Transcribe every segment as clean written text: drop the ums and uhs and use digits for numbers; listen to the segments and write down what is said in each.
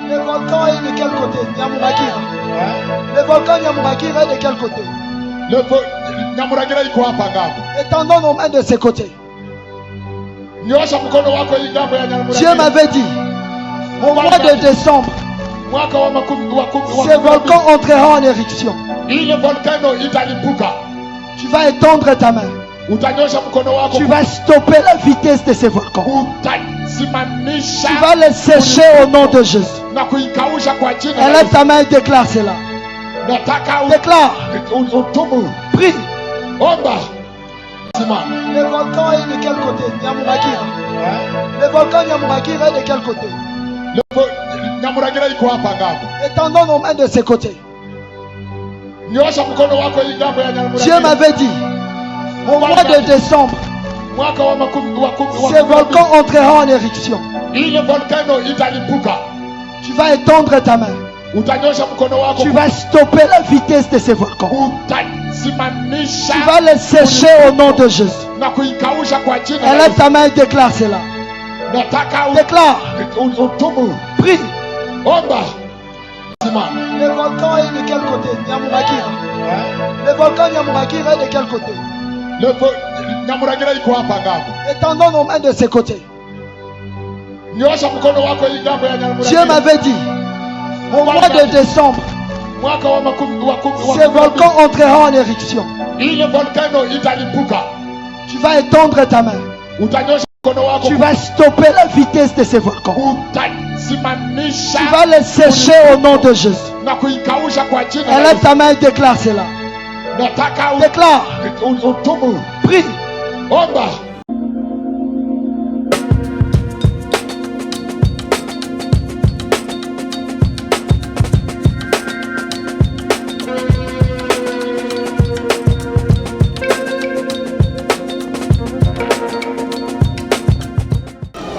Le volcan est de quel côté? Nyamurakira. Le volcan Nyamurakira est de quel côté? Nyamurakira iko hapa ngapo? Étendons nos mains de ce côté. Nyosha mkono wako hii ngambo ya Nyamurakira. Dieu m'avait dit, au mois de décembre, ce volcan entrera en éruption. Tu vas étendre ta main. Tu vas stopper la vitesse de ce volcan. Tu vas le sécher au nom de Jésus. Élève ta main et déclare cela. Déclare. Prie. Le volcan est de quel côté? Nyamurakira. Le volcan Nyamurakira est de quel côté? Étendons nos mains de ce côté. Dieu m'avait dit, au mois de décembre, ce volcan entrera en éruption. Tu vas étendre ta main. Tu vas stopper la vitesse de ce volcan. Tu vas le sécher au nom de Jésus. Élève ta main et déclare cela. Déclare. Prie. Le volcan est de quel côté? Nyamurakira. Le volcan Nyamurakira est de quel côté? Étendons nos mains de ce côté. Dieu m'avait dit, au mois de décembre, ce volcan entrera en éruption. Tu vas étendre ta main. Tu vas stopper la vitesse de ce volcan. Tu vas le sécher au nom de Jésus. Élève ta main et déclare cela. Déclare. Prie.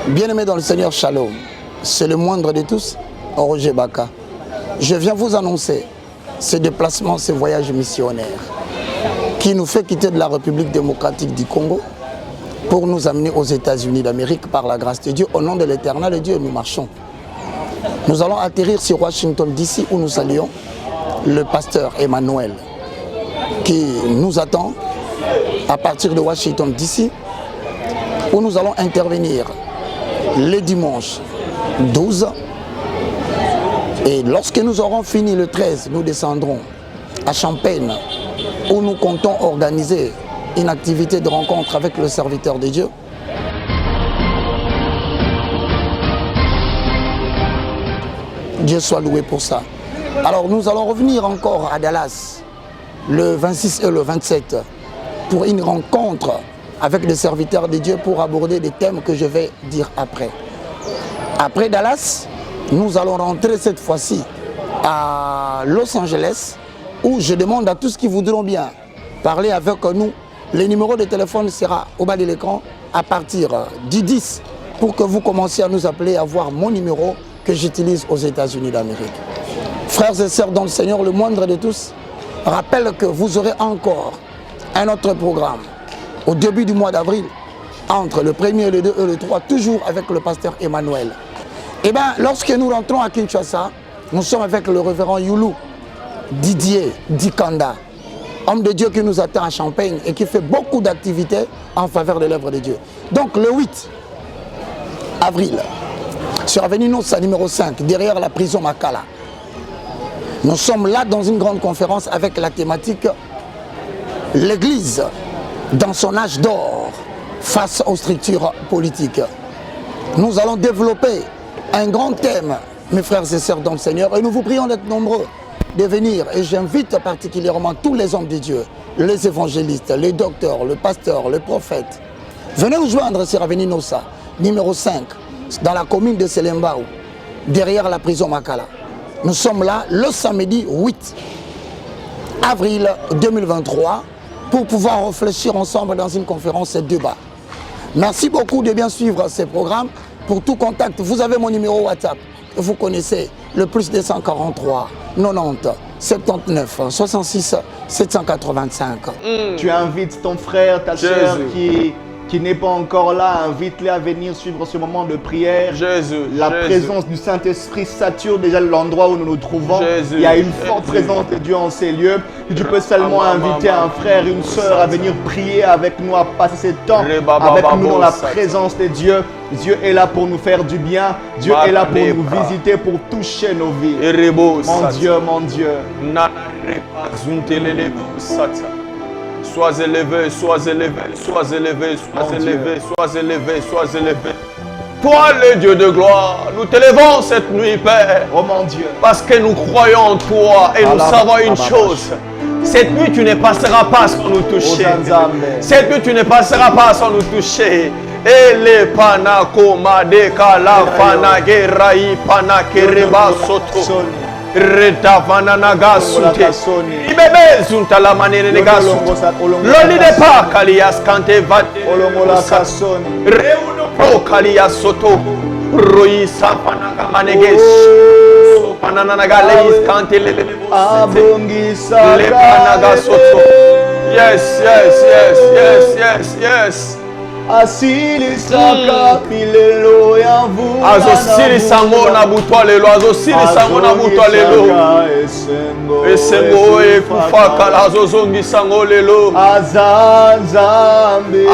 Bien-aimés dans le Seigneur, Shalom. C'est le moindre de tous, Roger Baka. Je viens vous annoncer ce déplacement, ce voyage missionnaire qui nous fait quitter de la République démocratique du Congo pour nous amener aux États-Unis d'Amérique par la grâce de Dieu. Au nom de l'Éternel Dieu, nous marchons. Nous allons atterrir sur Washington DC où nous saluons le pasteur Emmanuel qui nous attend à partir de Washington DC où nous allons intervenir le dimanche 12 et lorsque nous aurons fini le 13, nous descendrons à Champaign où nous comptons organiser une activité de rencontre avec le serviteur de Dieu. Dieu soit loué pour ça. Alors nous allons revenir encore à Dallas le 26 et le 27 pour une rencontre avec les serviteurs de Dieu pour aborder des thèmes que je vais dire après. Après Dallas, nous allons rentrer cette fois-ci à Los Angeles où je demande à tous qui voudront bien parler avec nous. Le numéro de téléphone sera au bas de l'écran à partir du 10 pour que vous commenciez à nous appeler, à voir mon numéro que j'utilise aux États-Unis d'Amérique. Frères et sœurs dans le Seigneur, le moindre de tous, rappelle que vous aurez encore un autre programme au début du mois d'avril, entre le 1er, le 2 et le 3, toujours avec le pasteur Emmanuel. Et bien, lorsque nous rentrons à Kinshasa, nous sommes avec le révérend Youlou Didier Dikanda, homme de Dieu qui nous attend à Champaign et qui fait beaucoup d'activités en faveur de l'œuvre de Dieu. Donc le 8 avril, sur Avenue Nossa numéro 5, derrière la prison Makala, nous sommes là dans une grande conférence avec la thématique « L'Église dans son âge d'or face aux structures politiques ». Nous allons développer un grand thème, mes frères et sœurs dans le Seigneur, et nous vous prions d'être nombreux de venir. Et j'invite particulièrement tous les hommes de Dieu, les évangélistes, les docteurs, le pasteur, le prophète. Venez nous joindre sur Avenue Nossa, numéro 5, dans la commune de Selembao, derrière la prison Makala. Nous sommes là le samedi 8 avril 2023 pour pouvoir réfléchir ensemble dans une conférence et débat. Merci beaucoup de bien suivre ces programmes. Pour tout contact, vous avez mon numéro WhatsApp. Vous connaissez le plus 243 90 79 66 785. Tu invites ton frère, ta soeur qui qui n'est pas encore là, invite-les à venir suivre ce moment de prière. La présence du Saint-Esprit sature déjà l'endroit où nous nous trouvons. Il y a une forte présence de Dieu en ces lieux. Et tu peux seulement inviter un frère, une sœur à venir prier avec nous, à passer ce temps avec nous dans la présence de Dieu. Dieu est là pour nous faire du bien. Dieu est là pour nous visiter, pour toucher nos vies. Mon Dieu, mon Dieu. Sois élevé, sois élevé, sois élevé, sois élevé, sois élevé, sois élevé. Toi, le Dieu de gloire, nous t'élevons cette nuit, Père. Oh mon Dieu. Parce que nous croyons en toi et nous savons une chose. Cette nuit, tu ne passeras pas sans nous toucher. Cette nuit, tu ne passeras pas sans nous toucher. Ele pana koma de kala pana gerai pana kereba soto. Reta vanana gasute. Ibebe zunta la manere de gasute. Loli de pa kalias kante vate. Reuno pro kalias soto. Roi sapana maneges. Panana galeis kante le panaga soto. Yes, yes, yes, yes, yes, yes. Asili saka milelo ya vu azosili sango na butwa lelo azosili sango na butwa lelo esengo ekufaka azozongi sango lelo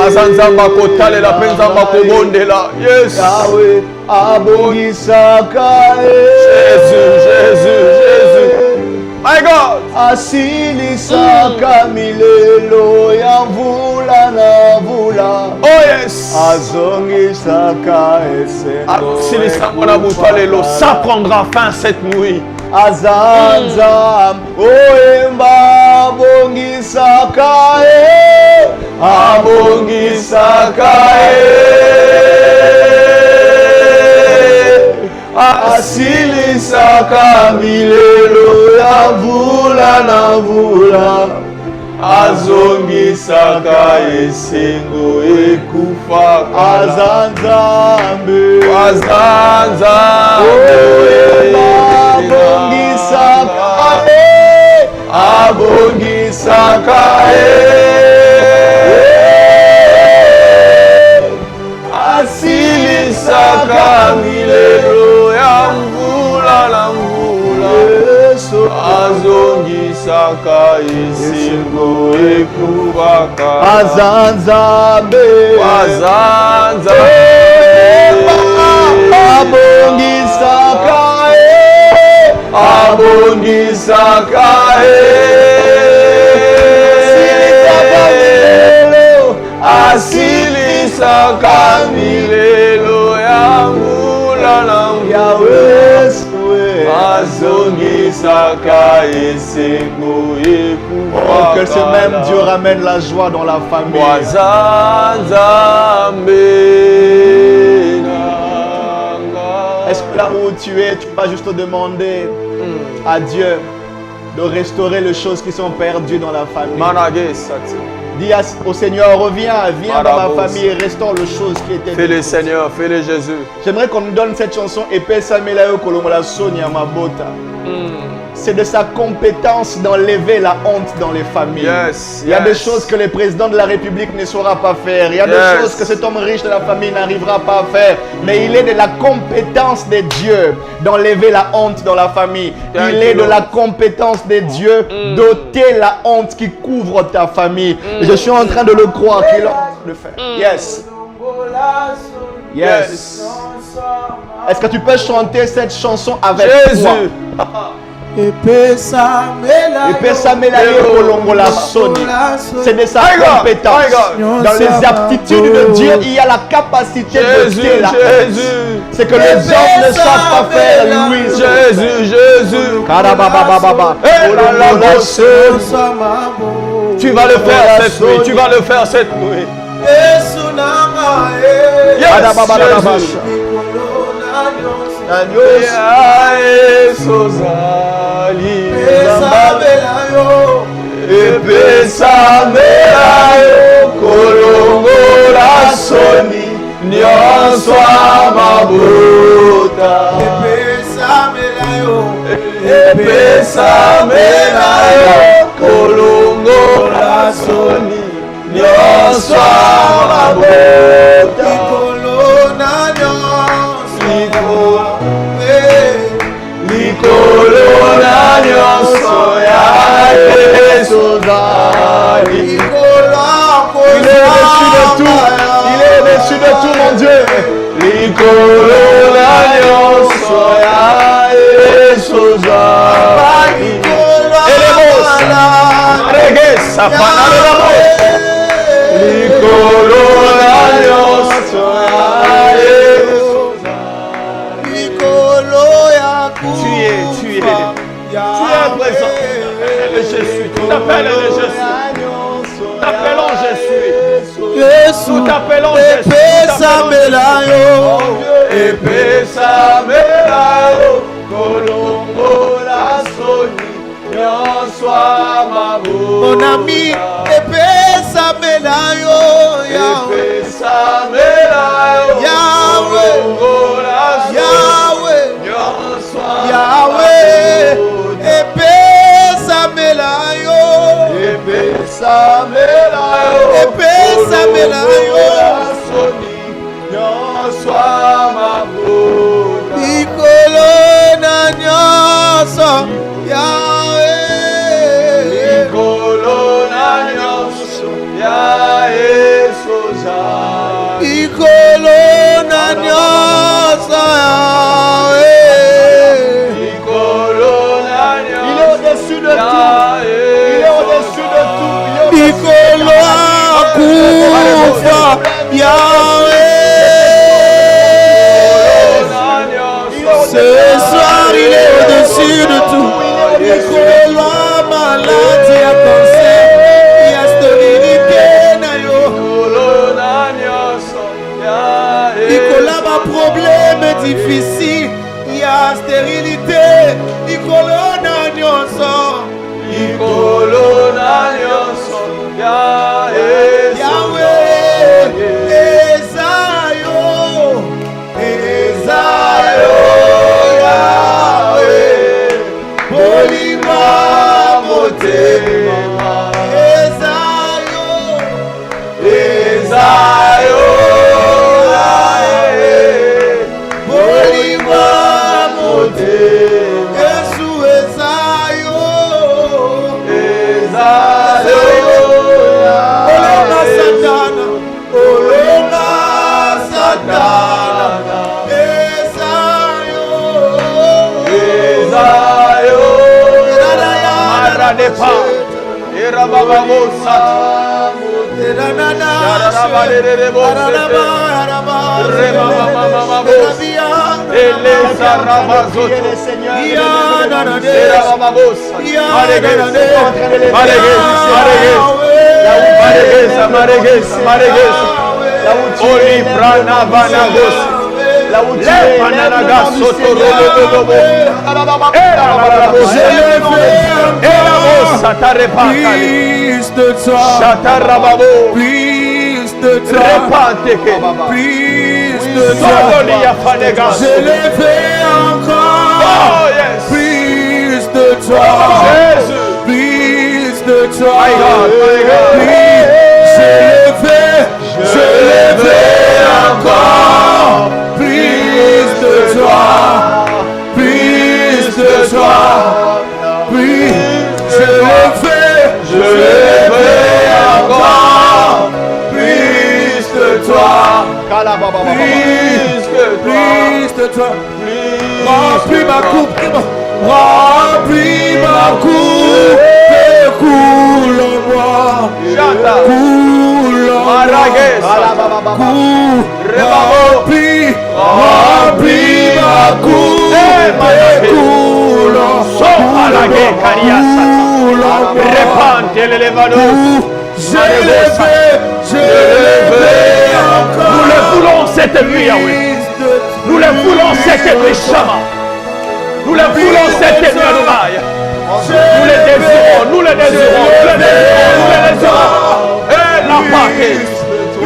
azanzamba kotalela mpe nzamba kobondela. Yes, Yahweh abongisaka Jésus, Jésus, Jésus. My God. Asilisaka milelo ya mvula na mvula. Oh yes. Azongisaka esengo. Asilisango na butwa lelo. Ça prendra fin cette nuit. Azanza oemba abongisaka abongisaka asilisaka milelo ya mvula na mvula azongisaka esengo ekufaka azanzambe abongisaka asilisaka milelo ya mvula na mvula azongisaka esengo ekufaka azanzambe abongisaka abongisaka asilisaka milelo ya mvula na mvula azongisaka esengo ekufaka. Oh, que ce même Dieu ramène la joie dans la famille. Est-ce que là où tu es, tu vas juste demander à Dieu de restaurer les choses qui sont perdues dans la famille? Dis au Seigneur, reviens, viens dans ma famille et restaure les choses qui étaient. Fais-le Seigneur, fais-le Jésus. J'aimerais qu'on nous donne cette chanson Epesa Melayo Kolongola Sonia Mabota. C'est de sa compétence d'enlever la honte dans les familles. Yes, il y a des choses que le président de la République ne saura pas faire. Il y a des choses que cet homme riche de la famille n'arrivera pas à faire. Mais il est de la compétence de Dieu d'enlever la honte dans la famille. Il est de la compétence de Dieu d'ôter la honte qui couvre ta famille. Et je suis en train de le croire qu'il est en train de le faire. Yes. Yes. Est-ce que tu peux chanter cette chanson avec Jésus? Epesa Melayo Kolongola Soni. C'est de sa compétence. Dans les aptitudes de Dieu, il y a la capacité de faire la honte. C'est que les hommes ne savent pas faire, lui. Jésus, Jésus. Tu vas le faire cette nuit. Tu vas le faire cette nuit. Yes, Jésus. Epesa Melayo Kolongola Soni nyonso mabota. Epesa Melayo Kolongola Soni nyonso Il est au-dessus de tout, mon Dieu. Tu es présent. Je suis. Tu t'appelles le je suis. T'appelons je suis. Nous t'appelons je suis. Mon ami, ce soir il est au-dessus de tout. Maladie à penser, il y a stérilité. Nicolas, ma problème difficile, il y a stérilité. Nicolas, plus de toi, plus de toi, plus de toi, je l'ai fait encore, plus de toi, plus de toi, je l'ai fait encore, plus de toi, plus de toi, plus je l'ai fait encore, plus de toi, plus de toi, remplis ma coupe, remplis ma coupe, et coule en moi, coule en moi, remplis ma coupe, et coule en moi. Je l'ai fait encore. Nous le voulons cette nuit, Yahweh. Nous le voulons cette nuit, Shama. Nous le voulons cette nuit, Adonai. Nous le désirons, nous le désirons, nous le désirons, nous le désirons. Et la paquet.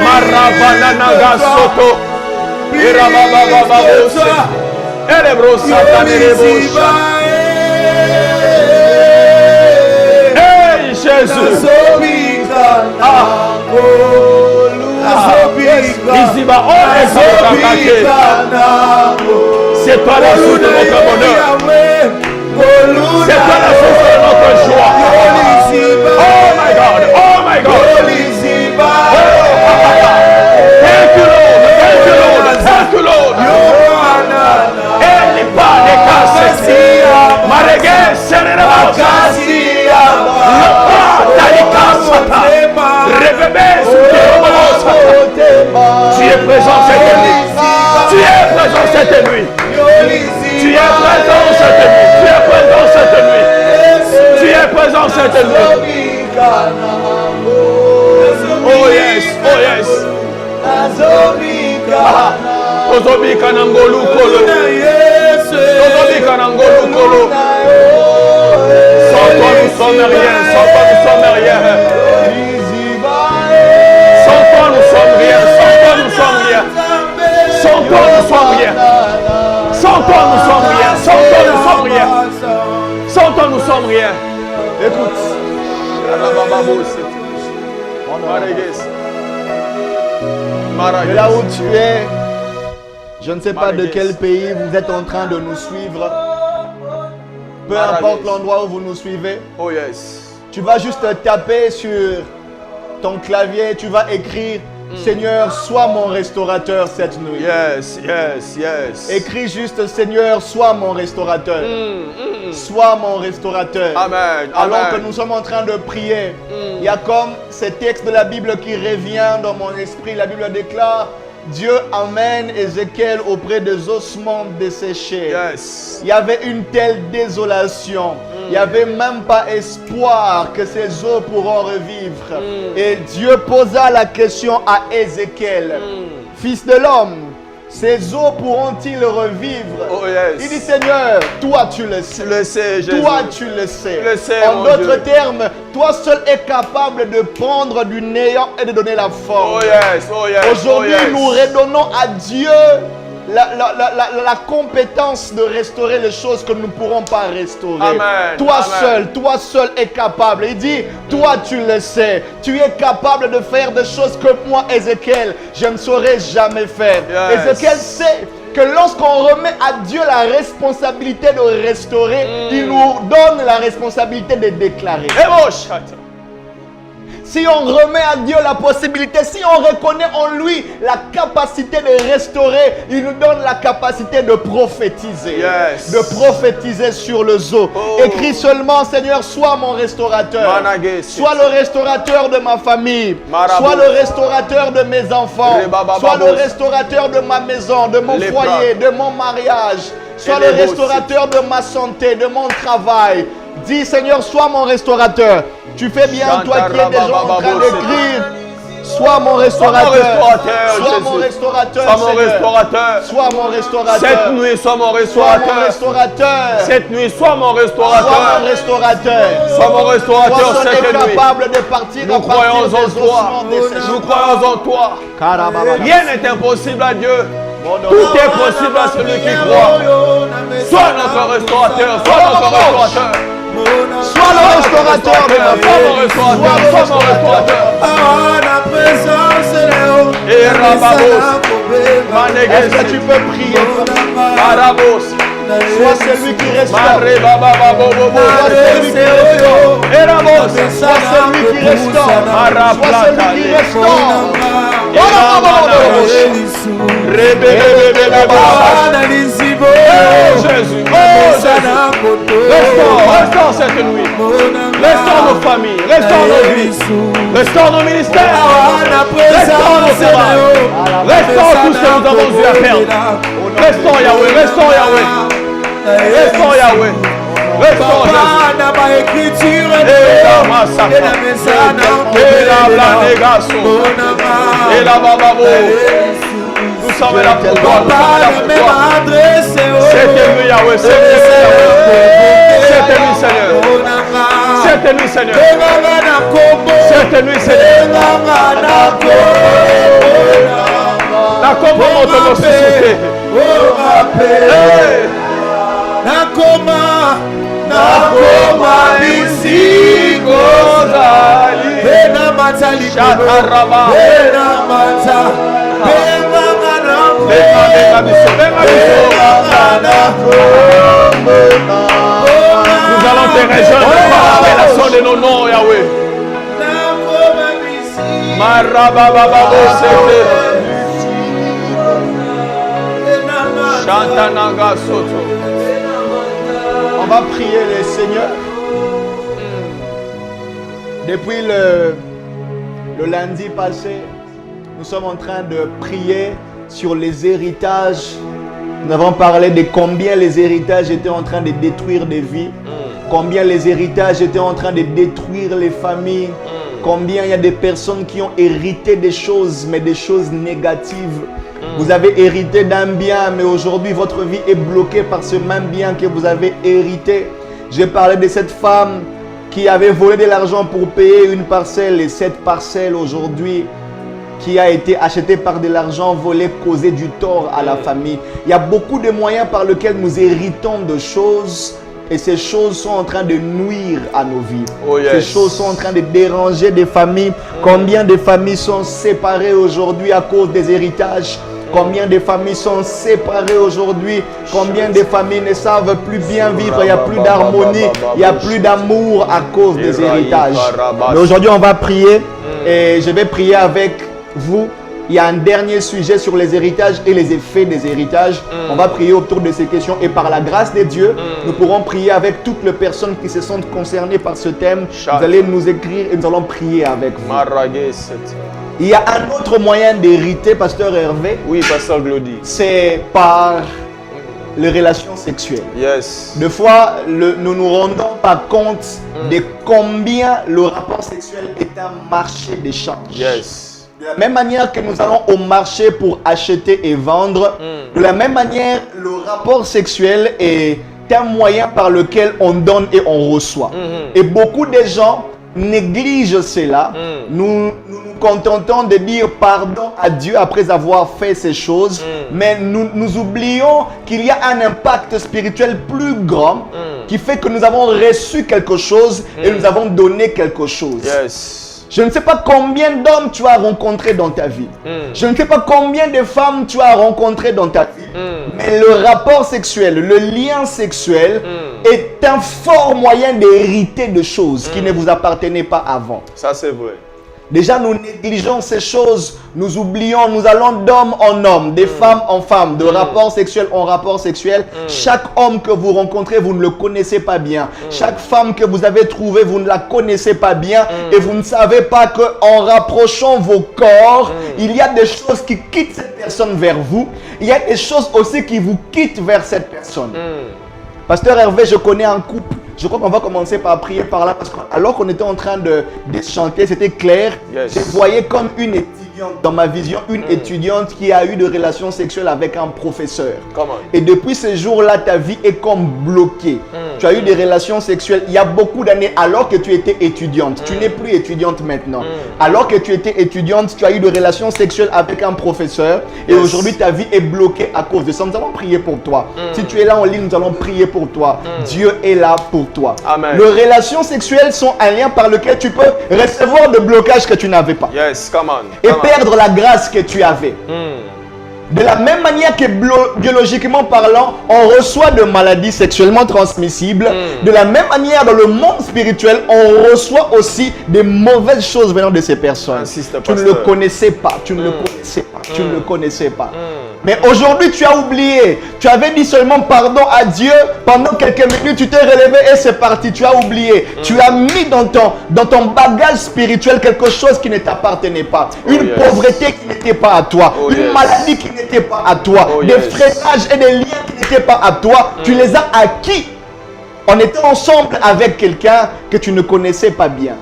Marabananaga soto. Irababababose. Et les brossas, les brossas. Jésus. C'est toi la source de notre bonheur. C'est toi la source de notre joie. Oh my God, oh my God. Thank you Lord, thank you Lord, thank you Lord. Eli pa de kase. Marege serere bakasi. Lopa talikasata. Rebebe sukeromosa. Tu es présent cette nuit. Tu es présent cette nuit. Tu es présent cette nuit. Tu es présent cette nuit. Tu es présent cette nuit. Oh yes, oh yes. Tozobika na ngolu kolo. Tozobika na ngolu kolo. Sans toi nous sommes rien. Sans toi nous sommes rien. Sans toi nous sommes rien. Sans toi nous sommes rien. Sans toi nous sommes rien. Sans toi nous sommes rien. Sans toi nous sommes rien. Sans toi nous sommes rien. Écoute. Et là où tu es, je ne sais pas de quel pays vous êtes en train de nous suivre. Peu importe l'endroit où vous nous suivez. Oh yes. Tu vas juste taper sur ton clavier, tu vas écrire Seigneur, sois mon restaurateur cette nuit. Yes, yes, yes. Écris juste Seigneur, sois mon restaurateur. Sois mon restaurateur. Amen. Alors que nous sommes en train de prier, il y a comme ce texte de la Bible qui revient dans mon esprit. La Bible déclare Dieu amène Ézéchiel auprès des ossements desséchés. Yes. Il y avait une telle désolation. Il n'y avait même pas espoir que ces eaux pourront revivre. Et Dieu posa la question à Ézéchiel. Fils de l'homme, ces eaux pourront-ils revivre? Oh yes. Il dit Seigneur, toi tu le sais. Tu le sais, Jésus. Toi tu le sais. Tu le sais, en d'autres termes, toi seul es capable de prendre du néant et de donner la forme. Oh yes, oh yes. Aujourd'hui, oh yes. nous redonnons à Dieu la compétence de restaurer les choses que nous ne pourrons pas restaurer. Amen. Toi seul es capable. Il dit, toi tu le sais. Tu es capable de faire des choses que moi, Ézéchiel, je ne saurais jamais faire. Yes. Ézéchiel sait que lorsqu'on remet à Dieu la responsabilité de restaurer, il nous donne la responsabilité de déclarer. Si on remet à Dieu la possibilité, si on reconnaît en lui la capacité de restaurer, il nous donne la capacité de prophétiser. Yes. De prophétiser sur le zoo. Écris seulement, Seigneur, sois mon restaurateur. Sois le restaurateur de ma famille. Sois le restaurateur de mes enfants. Sois le restaurateur de ma maison, de mon foyer, de mon mariage. Sois le restaurateur de ma santé, de mon travail. Dis, Seigneur, sois mon restaurateur. Tu fais bien, toi qui es déjà en train d'écrire. Sois mon restaurateur. Sois mon restaurateur. Sois mon restaurateur. Sois mon restaurateur. Cette nuit, sois mon restaurateur. Cette nuit, sois mon restaurateur. Sois mon restaurateur. Sois mon restaurateur cette nuit. Capable de partir. Nous croyons en toi. Nous croyons en toi. Rien n'est impossible à Dieu. Tout est possible à celui qui croit. Sois notre restaurateur. Sois notre restaurateur. Sois le restaurateur de ma famille. Sois mon restaurateur. Est-ce que tu peux prier? Sois celui qui restaure. Sois celui qui restaure. Sois celui qui restaure. Jésus, restaure cette nuit. Restaure nos familles, restaure nos vies, restaure nos ministères, restaure nos travail, restaure tout ce que nous avons eu à perdre. Restaure Yahweh, restaure Yahweh, restaure Yahweh. Restaure Jésus. Et la bababo. Nous sommes là pour toi. C'était lui Yahweh. C'était lui Seigneur. C'était lui Seigneur. C'était lui Seigneur. La combo monte nos sociétés. Nakoma bisiko zali Nous allons te rejoindre par l'appellation de nos noms, Yahweh. On va prier le Seigneur. Depuis le lundi passé, nous sommes en train de prier sur les héritages. Nous avons parlé de combien les héritages étaient en train de détruire des vies. Combien les héritages étaient en train de détruire les familles. Combien il y a des personnes qui ont hérité des choses, mais des choses négatives. Vous avez hérité d'un bien, mais aujourd'hui votre vie est bloquée par ce même bien que vous avez hérité. J'ai parlé de cette femme qui avait volé de l'argent pour payer une parcelle, et cette parcelle aujourd'hui qui a été achetée par de l'argent volé causait du tort à la famille. Il y a beaucoup de moyens par lesquels nous héritons de choses. Et ces choses sont en train de nuire à nos vies. Oh yes. Ces choses sont en train de déranger des familles. Combien de familles sont séparées aujourd'hui à cause des héritages? Combien de familles sont séparées aujourd'hui? Combien de familles ne savent plus bien vivre? Il n'y a plus d'harmonie, il n'y a plus d'amour à cause des héritages. Mais aujourd'hui, on va prier et je vais prier avec vous. Il y a un dernier sujet sur les héritages et les effets des héritages. On va prier autour de ces questions et par la grâce de Dieu, nous pourrons prier avec toutes les personnes qui se sentent concernées par ce thème. Vous allez nous écrire et nous allons prier avec vous. Il y a un autre moyen d'hériter, Pasteur Hervé. Oui, Pasteur Glody. C'est par les relations sexuelles. Yes. Des fois, nous nous rendons pas compte de combien le rapport sexuel est un marché d'échange. Yes. De la même manière que nous allons au marché pour acheter et vendre, de la même manière, le rapport sexuel est un moyen par lequel on donne et on reçoit. Et beaucoup de gens négligent cela. Nous nous contentons de dire pardon à Dieu après avoir fait ces choses, mais nous oublions qu'il y a un impact spirituel plus grand qui fait que nous avons reçu quelque chose et nous avons donné quelque chose. Yes. Je ne sais pas combien d'hommes tu as rencontrés dans ta vie. Je ne sais pas combien de femmes tu as rencontrées dans ta vie. Mais le rapport sexuel, le lien sexuel est un fort moyen d'hériter de choses qui ne vous appartenaient pas avant. Ça, c'est vrai. Déjà, nous négligeons ces choses, nous oublions, nous allons d'homme en homme, de femme en femme, de rapport sexuel en rapport sexuel. Chaque homme que vous rencontrez, vous ne le connaissez pas bien. Chaque femme que vous avez trouvée, vous ne la connaissez pas bien. Et vous ne savez pas qu'en rapprochant vos corps, il y a des choses qui quittent cette personne vers vous. Il y a des choses aussi qui vous quittent vers cette personne. Pasteur Hervé, je connais un couple. Je crois qu'on va commencer par prier par là parce que alors qu'on était en train de chanter, c'était clair. Yes. Je voyais comme une étudiante, dans ma vision, une étudiante qui a eu de relations sexuelles avec un professeur. Et depuis ce jour-là, ta vie est comme bloquée. Tu as eu des relations sexuelles il y a beaucoup d'années alors que tu étais étudiante. Tu n'es plus étudiante maintenant. Alors que tu étais étudiante, tu as eu des relations sexuelles avec un professeur. Et aujourd'hui, ta vie est bloquée à cause de ça. Nous allons prier pour toi. Si tu es là en ligne, nous allons prier pour toi. Dieu est là pour toi. Amen. Les relations sexuelles sont un lien par lequel tu peux recevoir des blocages que tu n'avais pas. Yes, come on. Et perdre la grâce que tu avais. De la même manière que biologiquement parlant, on reçoit des maladies sexuellement transmissibles, de la même manière dans le monde spirituel, on reçoit aussi des mauvaises choses venant de ces personnes. Tu ne le connaissais pas, tu ne le connaissais pas, tu ne le connaissais pas. Mais aujourd'hui, tu as oublié. Tu avais dit seulement pardon à Dieu. Pendant quelques minutes, tu t'es relevé et c'est parti. Tu as oublié. Tu as mis dans ton bagage spirituel quelque chose qui ne t'appartenait pas. Une pauvreté qui n'était pas à toi. Une maladie qui n'était pas à toi. Des freinages et des liens qui n'étaient pas à toi. Tu les as acquis en étant ensemble avec quelqu'un que tu ne connaissais pas bien.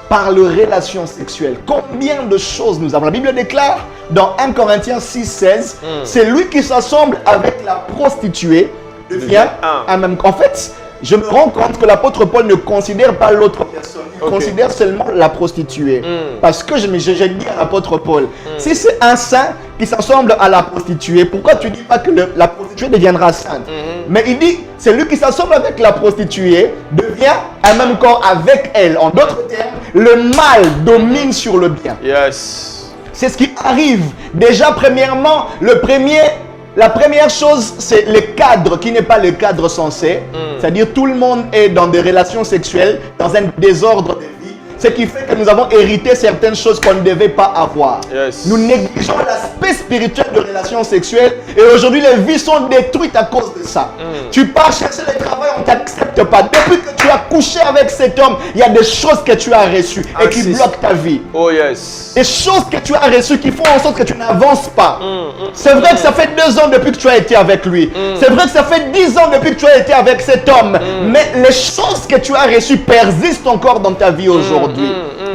Par les relations sexuelles. Combien de choses nous avons? La Bible déclare dans 1 Corinthiens 6,16, c'est lui qui s'assemble avec la prostituée devient un même. En fait, je me rends compte que l'apôtre Paul ne considère pas l'autre personne. Il considère seulement la prostituée. Parce que je dis à l'apôtre Paul, si c'est un saint qui s'assemble à la prostituée, pourquoi tu ne dis pas que la prostituée deviendra sainte? Mais il dit, c'est lui qui s'assemble avec la prostituée devient un même corps avec elle. En d'autres termes, le mal domine sur le bien. Yes. C'est ce qui arrive. Déjà, premièrement, la première chose, c'est le cadre qui n'est pas le cadre censé. C'est-à-dire tout le monde est dans des relations sexuelles, dans un désordre de vie. Ce qui fait que nous avons hérité certaines choses qu'on ne devait pas avoir. Yes. Nous négligeons l'aspect spirituel de relations sexuelles et aujourd'hui les vies sont détruites à cause de ça. Tu pars chercher le travail, on ne t'accepte pas. Depuis que tu as couché avec cet homme, il y a des choses que tu as reçues et qui bloquent ta vie. Oh yes. Des choses que tu as reçues qui font en sorte que tu n'avances pas. C'est vrai que ça fait 2 ans depuis que tu as été avec lui. C'est vrai que ça fait 10 ans depuis que tu as été avec cet homme. Mais les choses que tu as reçues persistent encore dans ta vie aujourd'hui.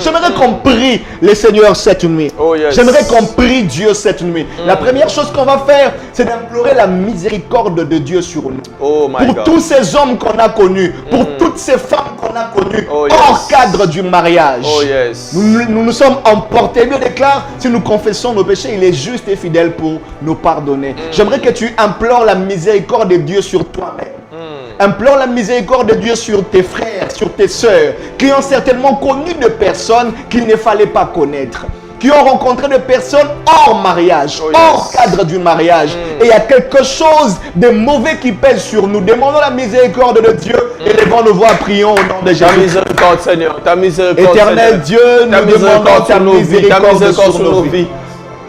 J'aimerais qu'on prie le Seigneur cette nuit. Oh, yes. J'aimerais qu'on prie Dieu cette nuit. La première chose qu'on va faire, c'est d'implorer la miséricorde de Dieu sur nous. Oh, my pour God. tous ces hommes qu'on a connus, pour toutes ces femmes qu'on a connues, Oh, hors yes. cadre du mariage. Oh yes. Nous sommes emportés. Dieu déclare, si nous confessons nos péchés, il est juste et fidèle pour nous pardonner. J'aimerais que tu implores la miséricorde de Dieu sur toi-même. Implore la miséricorde de Dieu sur tes frères, sur tes sœurs, qui ont certainement connu de personnes qu'il ne fallait pas connaître, qui ont rencontré des personnes hors mariage, Oh, yes. hors cadre du mariage. Et il y a quelque chose de mauvais qui pèse sur nous. Demandons la miséricorde de Dieu et levons nos voix, prions au nom de Ta Jésus. miséricorde, Seigneur. Ta miséricorde, Éternel Seigneur. Dieu, Ta nous demandons miséricorde ta sur nos vies. Ta miséricorde miséricorde sur nos vies.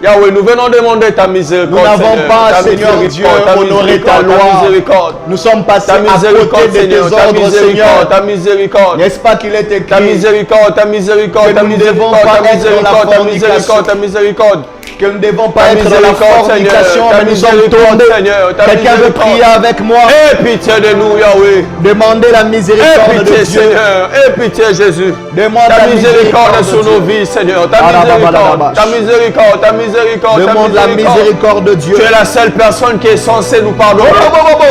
Yahweh, nous venons demander ta miséricorde. Nous n'avons Seigneur. pas, Ta Seigneur Dieu, miséricorde, ta honoré ta miséricorde, loi. Ta miséricorde. Nous sommes passés Ta à côté miséricorde, de tes Seigneur. Ta ordres, Seigneur. miséricorde. Ta miséricorde. N'est-ce pas qu'il est écrit? Ta miséricorde, ta miséricorde, Que ta nous ne devons miséricorde, pas ta être dans la miséricorde, ta fornication. miséricorde, ta miséricorde. Que nous ne devons Ta pas être dans la miséricorde, fornication, Seigneur. Ta mais nous sommes miséricorde, tombés. Seigneur. Ta Quelqu'un veut miséricorde. prier avec moi. Aie pitié de nous, Yahweh. Demandez la Aie miséricorde de pitié, Dieu. Seigneur. Aie pitié, Jésus. Demande Ta la miséricorde sur de nos Dieu. vies, Seigneur. Ta Arababalabash. miséricorde. Ta miséricorde. Ta miséricorde. Ta Demande la miséricorde. miséricorde de Dieu. Tu es la seule personne qui est censée nous pardonner.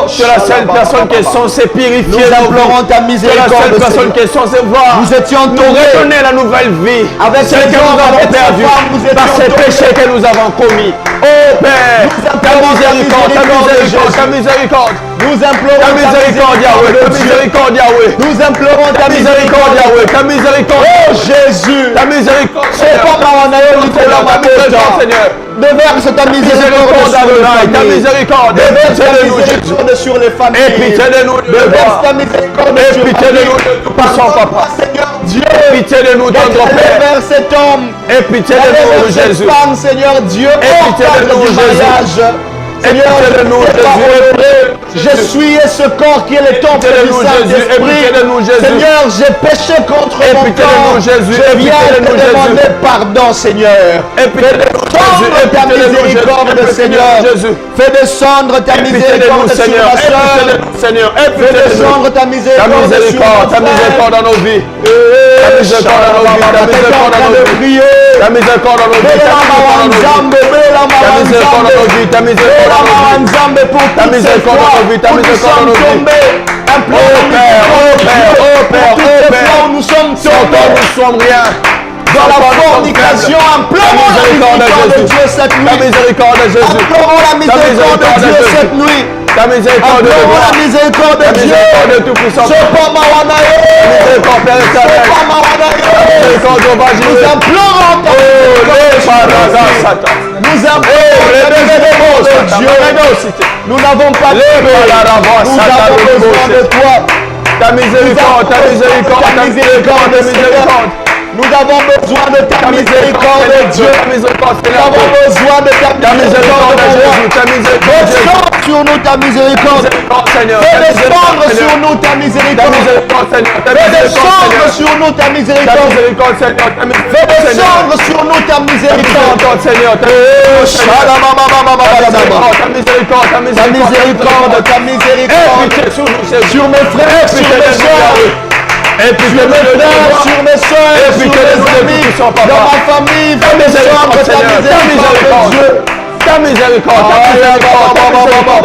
Tu es la seule personne qui est censée purifier Nous nos implorons vies. ta Tu es la miséricorde, seule personne Seigneur. qui est censée voir Nous étions nous tombés redonner la nouvelle vie. avec celle ces que nous hommes, avons avec ces perdue femmes, nous par étions ces tombés. péchés que nous avons commis. Oh Père, ta implorons ta miséricorde, ta miséricorde, ta miséricorde. Nous implorons Ta miséricorde, Yahweh, ta miséricorde, Yahweh. Nous implorons Ta miséricorde, Yahweh, ta miséricorde. Oh Jésus. Ta miséricorde, C'est Seigneur. pas Mawanayo, Seigneur, ta miséricorde, Seigneur. Déverse ta miséricorde Miséricorde, sur les Adonai, ta familles. miséricorde. Déverse ta Pitié de nous, Jésus. miséricorde sur les Et familles. pitié de nous, de Déverse ta gloire. miséricorde Et sur pitié de nous, de tout puissant, Papa. Seigneur Dieu. Pitié de nous, tendre Père. Vers cet homme. Et pitié de nous, Vers cette Jésus. femme, Seigneur Dieu. Et hors pitié de cadre nous, du Jésus. mariage. Seigneur, pitié de nous, c'est pas Jésus. honoré. Je suis ce corps qui est le temple pitié de du nous, Jésus. Et Saint-Esprit. pitié de nous, Jésus. Seigneur, j'ai péché contre Et mon pitié de corps. nous, Jésus. Je Et viens pitié de te nous, Jésus. demander pardon, Seigneur. Et pitié de nous, Jésus. Descendre Et ta pitié de nous, Jésus. miséricorde, Et pitié de Seigneur. nous, Jésus. Fais descendre ta Et pitié de miséricorde nous, sur Seigneur. ma Et pitié soeur. de nous, Seigneur. Et Fais pitié de nous. descendre ta Ta miséricorde sur miséricorde, mon ta miséricorde dans nos vies. Ta miséricorde dans nos vies. Ta miséricorde dans nos vies. Ta miséricorde dans nos vies. Ta miséricorde dans nos vies. Ta miséricorde dans nos vies. Ta miséricorde dans nos vies. Ta miséricorde dans nos vies. Ta miséricorde dans nos vies. Oh Père, oh Père, oh Père, oh Père. Nous sommes Sans toi, tombés nous sommes rien. dans la fornication. Implorons la miséricorde de Dieu cette Ta nuit. miséricorde de Jésus. Implorons la miséricorde de Dieu cette nuit. Ta miséricorde de Implorons la Dieu. miséricorde Ta de Dieu. miséricorde de tout puissant. C'est pas Mawanayo. Miséricorde Père C'est éternel. pas Mawanayo. Miséricorde au bas Nous implorons ta Oh, les paragas, Satan. Nous Oh, implorons les la miséricorde de Dieu. Nous n'avons pas de Les paragas, Nous Satan, avons le besoin de gauche. toi. Ta miséricorde, ta miséricorde, ta miséricorde, ta miséricorde. Nous avons besoin de ta miséricorde, Dieu. Ta miséricorde, Nous Seigneur. avons besoin de ta Ta miséricorde de miséricorde. Jésus, ta miséricorde de Jésus. Descends sur nous ta miséricorde. Miséricorde, Seigneur. Fais Ta descendre miséricorde, sur Seigneur. nous ta Ta miséricorde. miséricorde, Seigneur. Ta Fais miséricorde, descendre Seigneur. sur nous ta Ta miséricorde. miséricorde, Seigneur. Ta Fais miséricorde, Seigneur. descendre sur nous ta Ta miséricorde. miséricorde, Seigneur. Ta miséricorde, Seigneur. Ta miséricorde, ta Ta miséricorde, ta Aie miséricorde. pitié sur nous, Jésus. Sur mes frères, sur Pitié mes de nous, soeurs. Yahweh. Aie pitié Sur de mes nous, frères, Yahweh. sur mes soeurs, Et sur pitié de mes nous, amis, Tout-Puissant, Papa. dans ma famille, Ta fais miséricorde, descendre ta Seigneur. Ta miséricorde, Dieu. miséricorde. Ta miséricorde, ta miséricorde, ta miséricorde.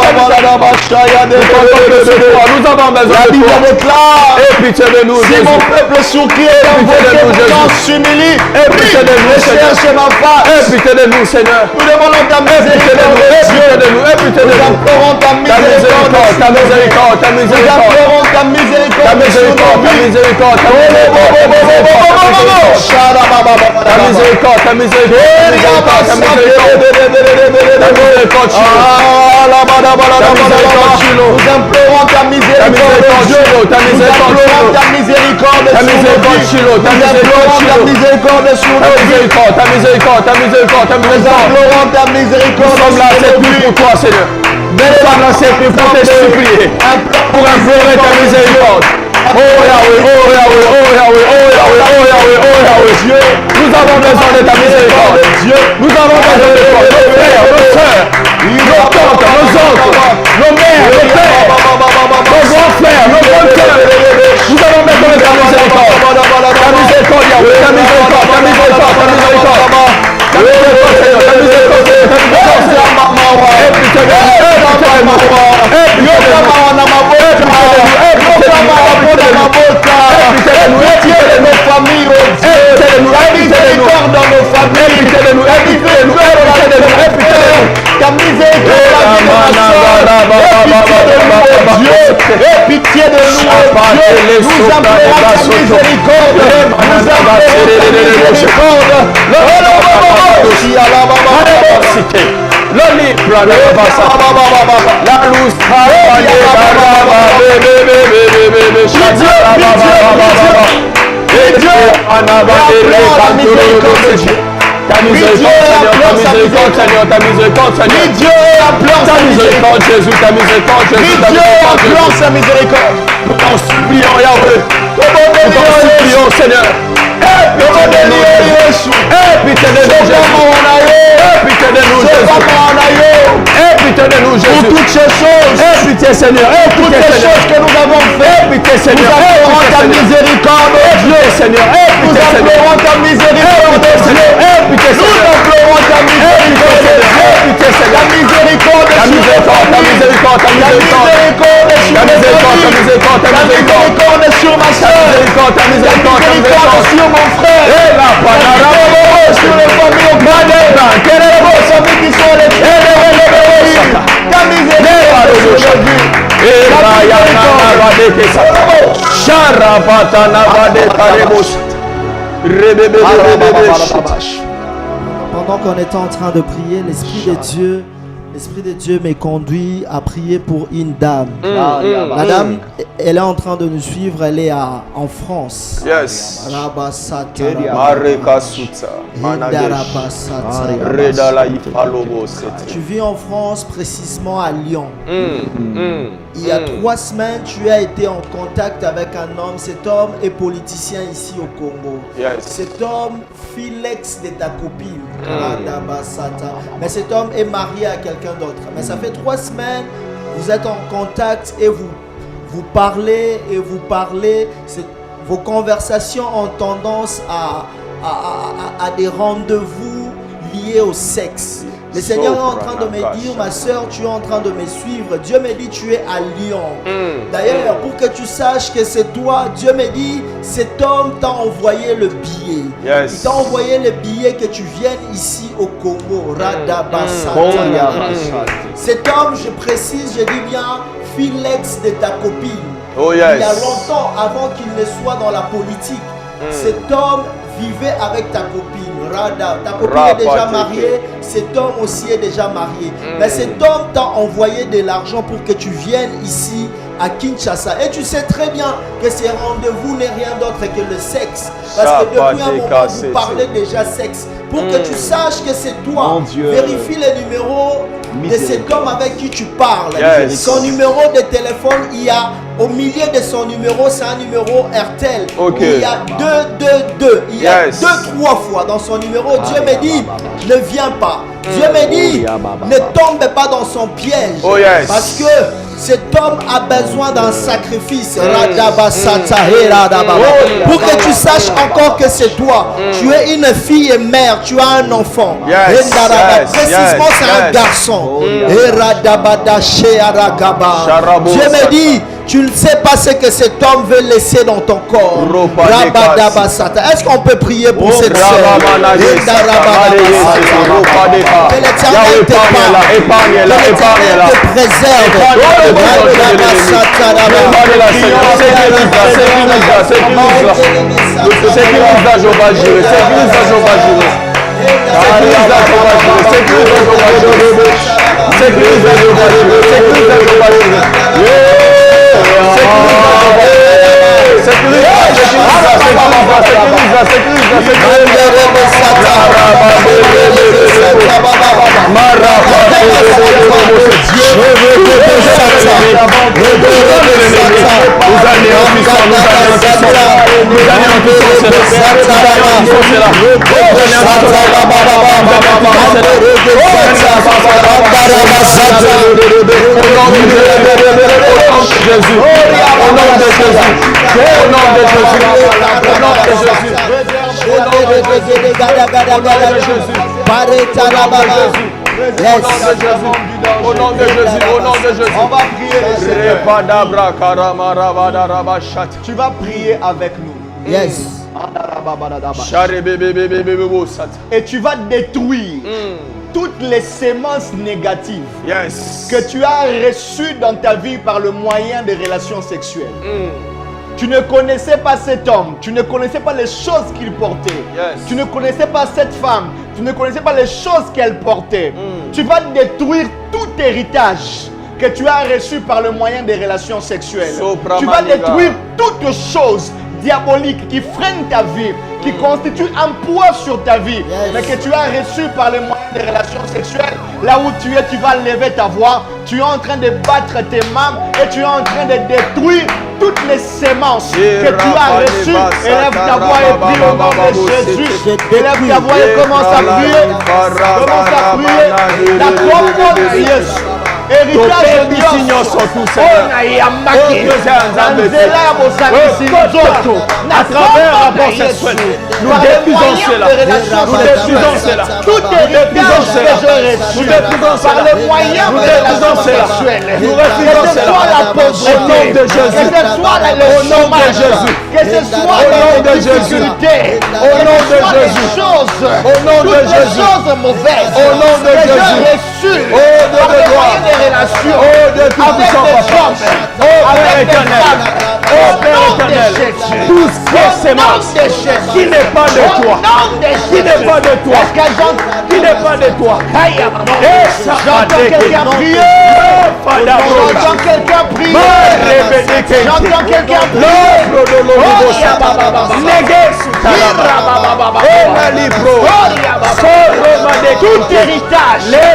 Nous avons besoin La de Bible toi. déclare, Aie pitié de nous, si Jésus. mon peuple sur qui est pitié de nous, invoqué Jésus. s'humilie, Aie pitié de nous, Seigneur. cherche ma face. Aie pitié de nous, Seigneur. Nous demandons ta Aie pitié de nous, aie miséricorde, pitié Dieu. de nous, aie pitié de Nous nous. implorons ta Ta miséricorde, ta miséricorde. miséricorde, ta Nous miséricorde. implorons ta ta miséricorde. Ta miséricorde, ta miséricorde, ta miséricorde, ta miséricorde, ta miséricorde, nous implorons ta miséricorde, Dieu. ta miséricorde, ta miséricorde, ta miséricorde, ta miséricorde sur nos vies. ta miséricorde, ta miséricorde, ta Nous miséricorde. implorons ta miséricorde. Nous sommes là cette nuit pour toi, Seigneur. Nous sommes là cette nuit pour te supplier, pour implorer ta miséricorde. Oh Yahweh, oh Yahweh, oh Yahweh, oh Yahweh, oh Yahweh, oh Yahweh, Dieu. Nous avons besoin de ta miséricorde. Dieu. Nous avons besoin de toi, nos frères, nos sœurs, nos tantes, nos oncles, nos mères, nos pères, nos grands frères, nos grandes sœurs. Nous avons besoin de ta miséricorde. Ta miséricorde, Yahweh, ta miséricorde, ta miséricorde, ta miséricorde. Ta miséricorde, Seigneur, ta miséricorde, Seigneur, ta miséricorde. Pitié de nous, nous implorons ta miséricorde. Ta miséricorde, Seigneur, ta miséricorde, Seigneur. Dieu, Ta miséricorde, Jésus, ta miséricorde, Jésus, ta miséricorde, sa miséricorde. Nous t'en supplions, Yahweh. Nous t'en supplions, Seigneur. Pitié de nous, Jésus. Pitié de nous, Jésus. Pitié de nous, Jésus. Pour toutes ces choses. Pitié, Seigneur. Toutes les choses que nous avons fait. Pitié, Seigneur. Nous implorons ta miséricorde, Dieu. Seigneur. Nous implorons ta miséricorde, Dieu. Nous implorons ta miséricorde, Dieu. Ta miséricorde, ta miséricorde, ta miséricorde, ta miséricorde, ta miséricorde, ta miséricorde, ta miséricorde sur ma soeur, ta miséricorde sur mon frère, et la panara sur les familles au Canada, les familles qui sont les ta miséricorde sur nos vies. et pendant qu'on était en train de prier, l'Esprit de Dieu m'est conduit à prier pour une dame. La dame, elle est en train de nous suivre, elle est en France. Yes. Tu vis en France, précisément à Lyon. Il y a 3 semaines, tu as été en contact avec un homme. Cet homme est politicien ici au Congo. Cet homme fit l'ex de ta copine. Mais cet homme est marié à quelqu'un d'autre. Mais ça fait 3 semaines, vous êtes en contact et vous parlez et vous parlez. Vos conversations ont tendance à des rendez-vous liés au sexe. Le Seigneur est en train de me dire, ma soeur, tu es en train de me suivre. Dieu me dit, tu es à Lyon. D'ailleurs, pour que tu saches que c'est toi, Dieu me dit, cet homme t'a envoyé le billet. Il t'a envoyé le billet que tu viennes ici au Congo. Cet homme, je précise, je dis bien, fit l'ex de ta copine. Il y a longtemps, avant qu'il ne soit dans la politique, cet homme vivait avec ta copine. Ta copine est déjà mariée, cet homme aussi est déjà marié. Mais cet homme t'a envoyé de l'argent pour que tu viennes ici à Kinshasa. Et tu sais très bien que ces rendez-vous n'est rien d'autre que le sexe. Parce que depuis un moment, vous parlez déjà sexe. Pour que tu saches que c'est toi, vérifie le numéro de cet homme avec qui tu parles. Son numéro de téléphone, il y a au milieu de son numéro, c'est un numéro RTL. Il y a 222. Il y a 2-3 fois dans son numéro. Dieu me dit, ne viens pas. Dieu me dit, ne tombe pas dans son piège. Parce que cet homme a besoin d'un sacrifice. Pour que tu saches encore que c'est toi. Tu es une fille et mère. Tu as un enfant. Précisément, c'est un garçon. Dieu me dit, Tu ne sais pas ce que cet homme veut laisser dans ton corps. Est-ce qu'on peut prier pour cette soeur? Que l'Éternel te parle. Que l'Éternel te préserve. Au nom de Jésus, au nom de Jésus. On va prier. Tu vas prier avec nous. Yes. Et tu vas détruire toutes les sémences négatives que tu as reçues dans ta vie par le moyen des relations sexuelles. Tu ne connaissais pas cet homme, tu ne connaissais pas les choses qu'il portait, tu ne connaissais pas cette femme, tu ne connaissais pas les choses qu'elle portait. Tu vas détruire tout héritage que tu as reçu par le moyen des relations sexuelles. Tu vas détruire toutes choses diaboliques qui freinent ta vie, qui constituent un poids sur ta vie, mais que tu as reçu par le moyen des relations sexuelles. Là où tu es, tu vas lever ta voix, tu es en train de battre tes mains et tu es en train de détruire toutes les sémences que tu as reçues. Élève ta voix et prie au nom de Jésus. Élève ta voix et commence à prier. Commence à prier. La communauté de Jésus. Héritage de Dieu. À travers la rapport sexuel, nous détruisons cela. Nous détruisons cela. Tout héritage que j'ai reçu par le moyen de relations sexuelles. Nous refusons cela. Au nom de Jésus. Que ce soit le chômage. Que ce soit la difficulté. Au nom de Jésus. Au nom de Jésus. Choses mauvaises. Au nom de Jésus. Que j'ai reçu par le moyen des relations avec des hommes, avec des femmes. Au nom de Jésus. Tout ce sémence qui n'est pas de toi, qui n'est pas de toi, qui n'est pas de toi. J'entends quelqu'un prier. J'entends quelqu'un prier. J'entends quelqu'un prier. Tout héritage. J'ai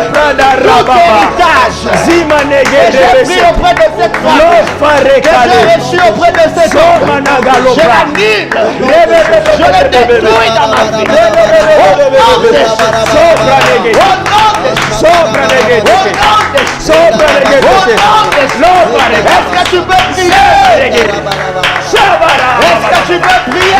pris auprès de cette femme. Que j'ai reçu auprès de cet homme. Je l'annule. Je le détruis dans ma vie. Au nom de Jésus. Est-ce que tu peux prier? Est-ce que tu peux prier?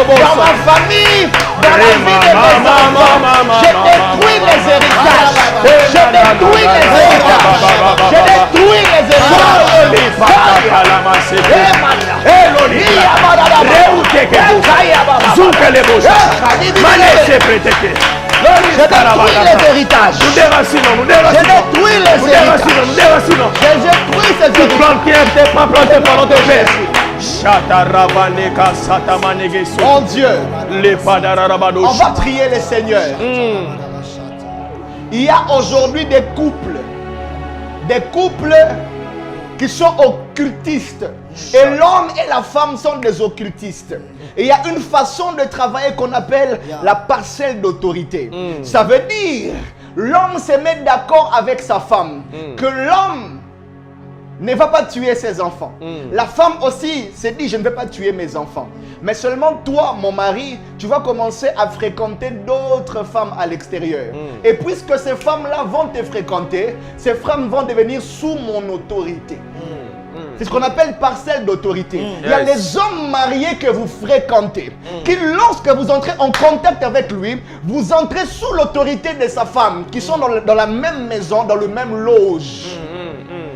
Dans ma famille, dans la vie de mes enfants, je détruis les héritages. Je détruis les héritages. Je détruis les héritages. Je détruis les héritages. Je détruis les héritages. Je détruis ces héritages. Mon Dieu, on va prier le Seigneur. Il y a aujourd'hui des couples qui sont occultistes. Et l'homme et la femme sont des occultistes. Et il y a une façon de travailler qu'on appelle la parcelle d'autorité. Ça veut dire, l'homme se met d'accord avec sa femme. Que l'homme ne va pas tuer ses enfants. La femme aussi s'est dit, je ne vais pas tuer mes enfants. Mais seulement toi, mon mari, tu vas commencer à fréquenter d'autres femmes à l'extérieur. Et puisque ces femmes-là vont te fréquenter, ces femmes vont devenir sous mon autorité. C'est ce qu'on appelle parcelle d'autorité. Il y a les hommes mariés que vous fréquentez, qui lorsque vous entrez en contact avec lui, vous entrez sous l'autorité de sa femme, qui sont dans la même maison, dans le même loge.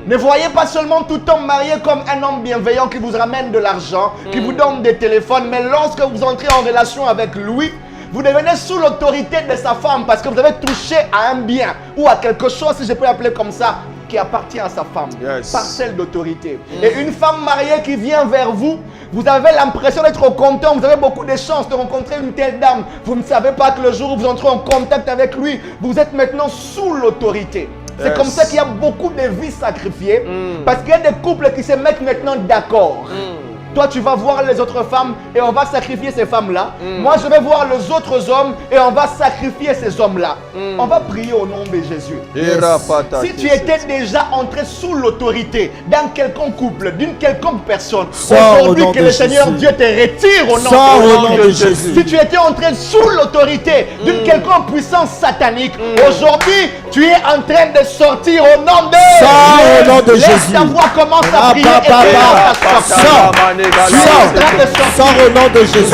Ne voyez pas seulement tout homme marié comme un homme bienveillant qui vous ramène de l'argent, qui vous donne des téléphones, mais lorsque vous entrez en relation avec lui, vous devenez sous l'autorité de sa femme parce que vous avez touché à un bien ou à quelque chose, si je peux l'appeler comme ça, qui appartient à sa femme. Parcelle d'autorité. Et une femme mariée qui vient vers vous, vous avez l'impression d'être content, vous avez beaucoup de chances de rencontrer une telle dame. Vous ne savez pas que le jour où vous entrez en contact avec lui, vous êtes maintenant sous l'autorité. C'est comme ça qu'il y a beaucoup de vies sacrifiées. Parce qu'il y a des couples qui se mettent maintenant d'accord. Toi, tu vas voir les autres femmes et on va sacrifier ces femmes-là. Moi, je vais voir les autres hommes et on va sacrifier ces hommes-là. On va prier au nom de Jésus. Si tu étais déjà entré sous l'autorité d'un quelconque couple, d'une quelconque personne, aujourd'hui que le Seigneur Dieu te retire au nom de Jésus. Si tu étais entré sous l'autorité d'une quelconque puissance satanique, aujourd'hui, tu es en train de sortir au nom de Jésus. Au nom de Jésus. Laisse ta voix commence à prier Sors au nom de Jésus.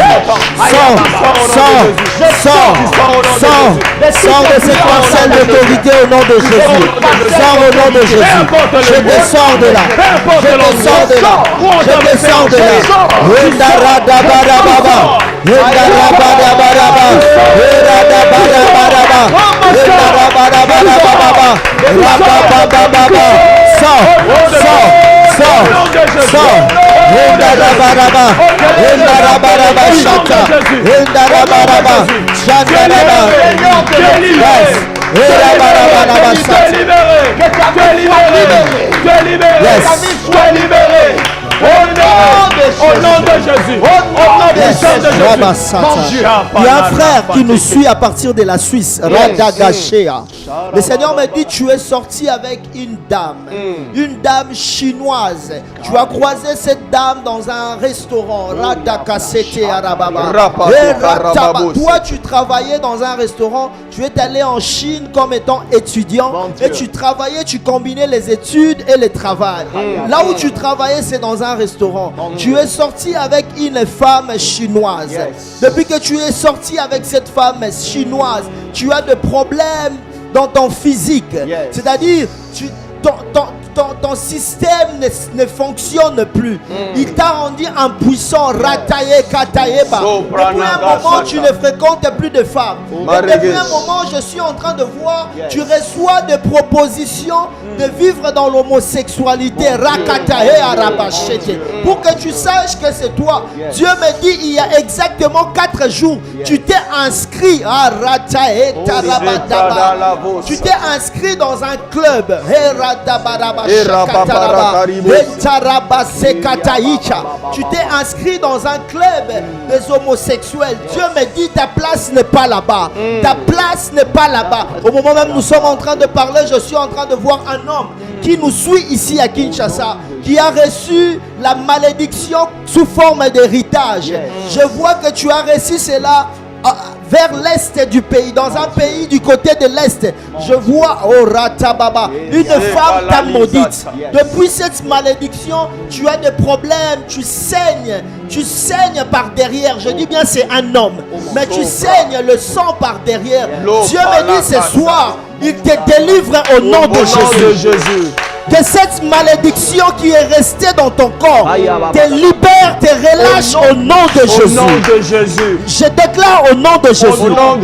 Sors de cette parcelle d'autorité au nom de Jésus. Sors au nom de Jésus. Je descends de là. Je descends de là. Je descends de Au nom de Jésus. Il y a un frère qui nous suit à partir de la Suisse, Radagashea. Le Seigneur m'a dit, tu es sorti avec une dame chinoise. Tu as croisé cette dame dans un restaurant, Radakasete Arababa. Toi, tu travaillais dans un restaurant, tu es allé en Chine comme étant étudiant et tu travaillais, tu combinais les études et le travail. Là où tu travaillais, c'est dans un restaurant. Tu es sorti avec une femme chinoise. Depuis que tu es sorti avec cette femme chinoise, tu as des problèmes dans ton physique. C'est-à-dire, ton système ne fonctionne plus. Il t'a rendu impuissant, rataillé, kataïeba. Depuis un moment, tu ne fréquentes plus de femmes. Depuis un moment, je suis en train de voir, tu reçois des propositions de vivre dans l'homosexualité. Rakatahe arabachete. Pour que tu saches que c'est toi. Dieu me dit, il y a exactement 4 jours, tu t'es inscrit à Ratahe tarabadaba. Tu t'es inscrit dans un club. Tu t'es inscrit dans un club des homosexuels. Dieu me dit, ta place n'est pas là-bas. Ta place n'est pas là-bas. Au moment même où nous sommes en train de parler, je suis en train de voir un homme qui nous suit ici à Kinshasa, qui a reçu la malédiction sous forme d'héritage. Je vois que tu as reçu cela vers l'est du pays, dans un pays du côté de l'est. Je vois une femme t'a maudite. Depuis cette malédiction, tu as des problèmes, tu saignes par derrière. Je dis bien c'est un homme, mais tu saignes le sang par derrière. Dieu me dit ce soir, il te délivre au nom de Jésus. Que cette malédiction qui est restée dans ton corps te libère, te relâche au nom de Jésus. Au nom de Jésus. Je déclare au nom de Jésus.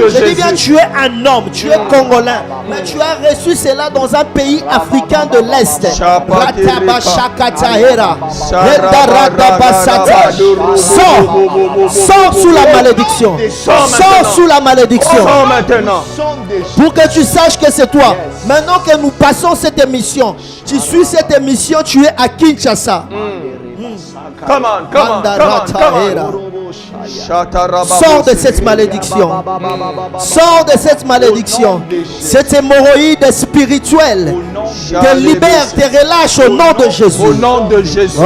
Je dis bien, tu es un homme, tu es congolais, mais tu as reçu cela dans un pays africain de l'Est. Sors sous la malédiction. Sors sous la malédiction. Pour que tu saches que c'est toi. Maintenant que nous passons cette émission, tu suis cette émission, tu es à Kinshasa. Come on. Sors de cette malédiction. Sors de cette malédiction. Cette hémorroïde spirituelle te libère, te relâche au nom de Jésus. Au nom de Jésus.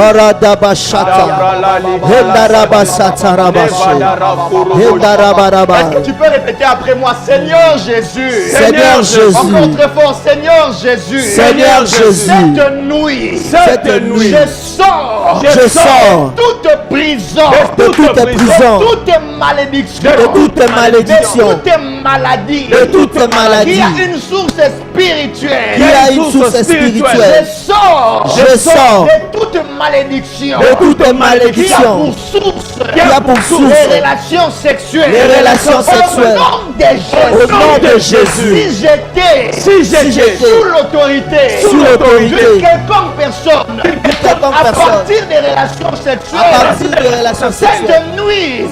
Est-ce que tu peux répéter après moi, Seigneur Jésus? Seigneur Jésus. Encore très fort, Seigneur Jésus. Seigneur Jésus. Cette nuit, je sors de toute prison, de toute prison, de toute malédiction, de toute malédiction, de toute maladie, de toute maladie. Il y a une source spirituelle. Il y a une source spirituelle. Je sors de toute malédiction. De toute malédiction. Qui a pour source les relations sexuelles. Les relations sexuelles. Au nom de Jésus. Si j'étais sous l'autorité de quelconque personne, à partir des relations sexuelles,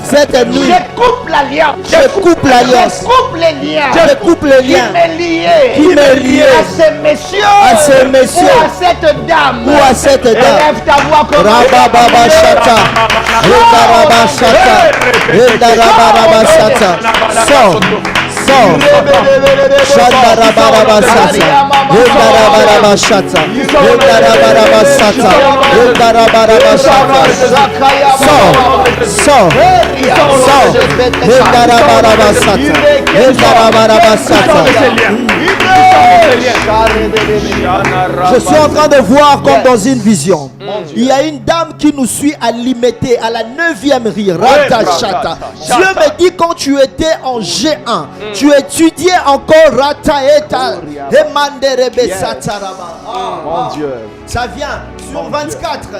cette nuit, je coupe l'alliance. Je coupe les liens. Qui m'est lié à ces messieurs, ou à cette dame. Élève ta voix comme Je suis en train de voir comme dans une vision. Il y a une dame qui nous suit à Limité, à la 9e rue, Ratachata. Dieu me dit quand tu étais en G1, tu étudiais encore Rataeta et Manderebe Sataraba. Mon Dieu. Ça vient sur 24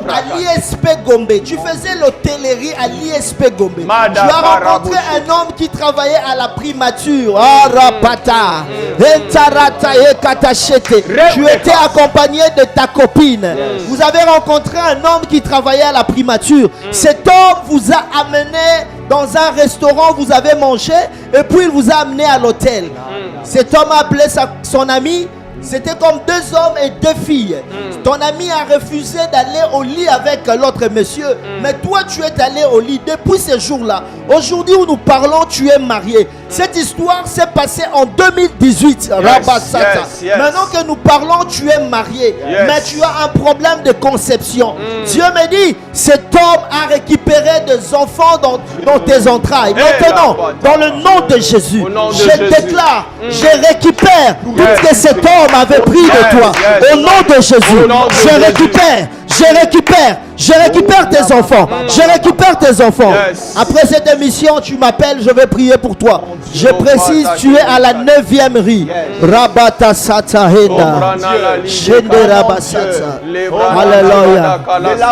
à l'ISP Gombe. Tu faisais l'hôtellerie à l'ISP Gombe. Tu as rencontré un homme qui travaillait à la primature. Arapata. Tu étais accompagné de ta copine. Vous avez rencontré un homme qui travaillait à la primature. Cet homme vous a amené dans un restaurant, vous avez mangé et puis il vous a amené à l'hôtel. Cet homme a appelé son ami. C'était comme 2 hommes et 2 filles. Ton ami a refusé d'aller au lit avec l'autre monsieur. Mais toi, tu es allé au lit depuis ce jour-là. Aujourd'hui où nous parlons, tu es marié. Cette histoire s'est passée en 2018. Maintenant que nous parlons, tu es marié. Mais tu as un problème de conception. Dieu me dit, cet homme a récupéré des enfants dans tes entrailles. Maintenant, dans le nom de Jésus, je déclare, je récupère tout ce que cet homme avait pris de toi. Au nom de Jésus, je récupère tes enfants. Je récupère tes enfants. Après cette émission, tu m'appelles, je vais prier pour toi. Je précise, tu es à la 9e rue. Rabata Satahenda. Alléluia.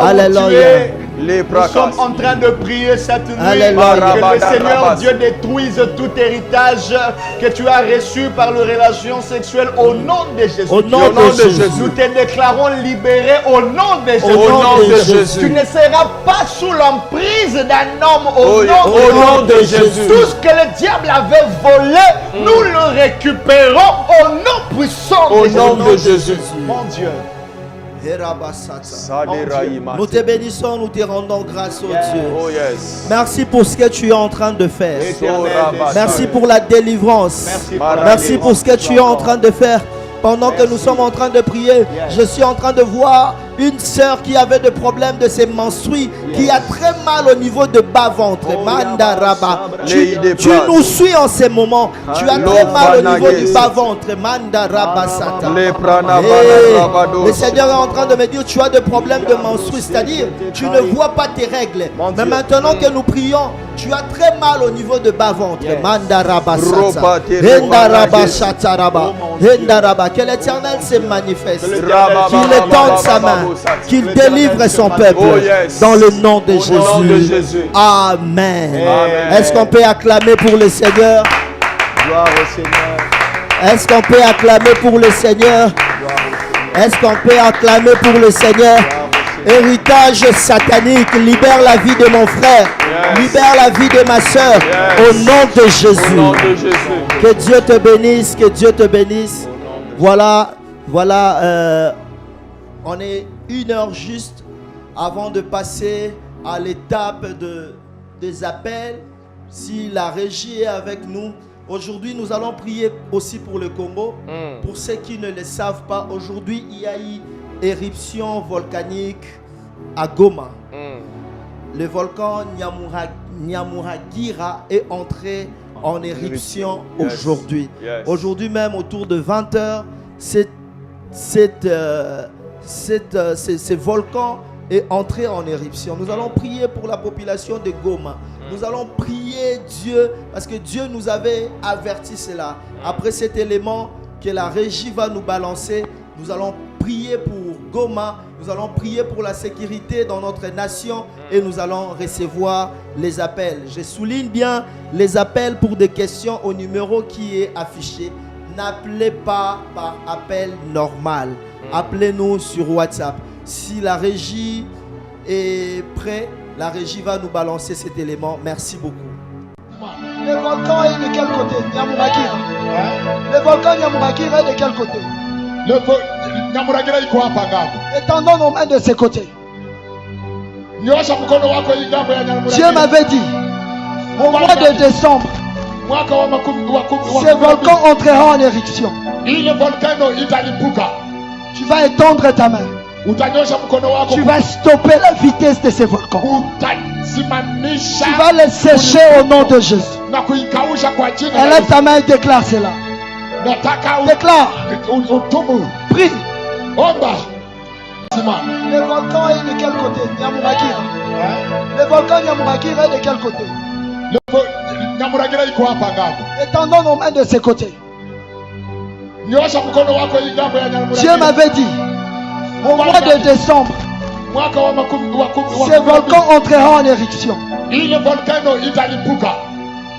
Alléluia. Nous sommes en train de prier cette nuit que le Seigneur Dieu détruise tout héritage que tu as reçu par les relations sexuelles au nom de Jésus. Au nom de Jésus. Nous te déclarons libéré au nom de Jésus. Au nom de Jésus. Tu ne seras pas sous l'emprise d'un homme au nom de Jésus. Tout ce que le diable avait volé, nous le récupérons au nom puissant de Jésus. Mon Dieu. Nous te bénissons, nous te rendons grâce au Dieu. Oh yes. Merci pour ce que tu es en train de faire. Merci pour la délivrance. Merci pour ce que tu es en train de faire. Pendant que nous sommes en train de prier, je suis en train de voir une sœur qui avait des problèmes de ses menstrues, qui a très mal au niveau de bas-ventre. Mandaraba. Tu nous suis en ces moments. Tu as très mal au niveau du bas-ventre. Mandaraba Sata. Le Seigneur est en train de me dire, tu as des problèmes de menstrues, c'est-à-dire tu ne vois pas tes règles. Mais maintenant que nous prions, tu as très mal au niveau de bas-ventre. Mandaraba Sata. Hendaraba Sataraba. Hendaraba. Que l'Éternel se manifeste. Qu'il étende sa main. Qu'il délivre son peuple. Dans le nom de Jésus. Amen. Est-ce qu'on peut acclamer pour le Seigneur? Gloire au Seigneur. Est-ce qu'on peut acclamer pour le Seigneur? Est-ce qu'on peut acclamer pour le Seigneur? Héritage satanique, libère la vie de mon frère. Libère la vie de ma soeur. Au nom de Jésus. Que Dieu te bénisse. Que Dieu te bénisse. Voilà, on est 1 heure juste avant de passer à l'étape des appels. Si la régie est avec nous, Aujourd'hui, nous allons prier aussi pour le Congo. Pour ceux qui ne le savent pas, aujourd'hui, il y a eu éruption volcanique à Goma. Le volcan Nyamuragira est entré en éruption aujourd'hui. Aujourd'hui même, autour de 20h, ce volcan est entré en éruption. Nous allons prier pour la population de Goma. Nous allons prier Dieu parce que Dieu nous avait averti cela. Après cet élément que la régie va nous balancer, nous allons prier pour Goma, nous allons prier pour la sécurité dans notre nation et nous allons recevoir les appels. Je souligne bien les appels pour des questions au numéro qui est affiché. N'appelez pas par appel normal. Appelez-nous sur WhatsApp. Si la régie est prête, la régie va nous balancer cet élément. Merci beaucoup. Le volcan est de quel côté? Nyamuragira. Le volcan Nyamuragira est de quel côté? Nyamuragira iko hapa ngapi? Étendons nos mains de ce côté. Nyosha mkono wako hii ngambo ya Nyamuragira. Dieu m'avait dit au mois de décembre, ce volcan entrera en éruption. Ile volcano italipuka. Tu vas étendre ta main. Tu vas stopper la vitesse de ce volcan. Tu vas le sécher au nom de Jésus. Élève ta main et déclare cela. Déclare. Prie. Le volcan est de quel côté? Nyamuragira. Le volcan Nyamuragira est de quel côté? Étendons nos mains de ce côté. Dieu m'avait dit au mois de décembre, ce volcan entrera en éruption.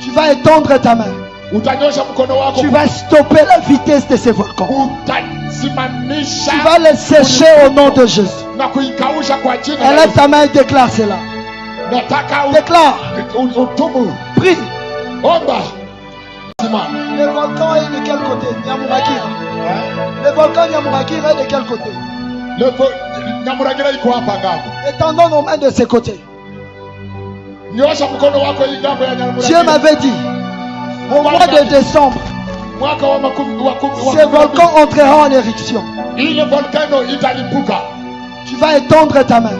Tu vas étendre ta main. Tu vas stopper la vitesse de ce volcan. Tu vas le sécher au nom de Jésus. Élève ta main et déclare cela. Déclare. Prie. Le volcan est de quel côté? Nyamuragira. Le volcan Nyamuragira est de quel côté? Étendons nos mains de ce côté. Dieu m'avait dit au mois de décembre, ce volcan entrera en éruption. Tu vas étendre ta main.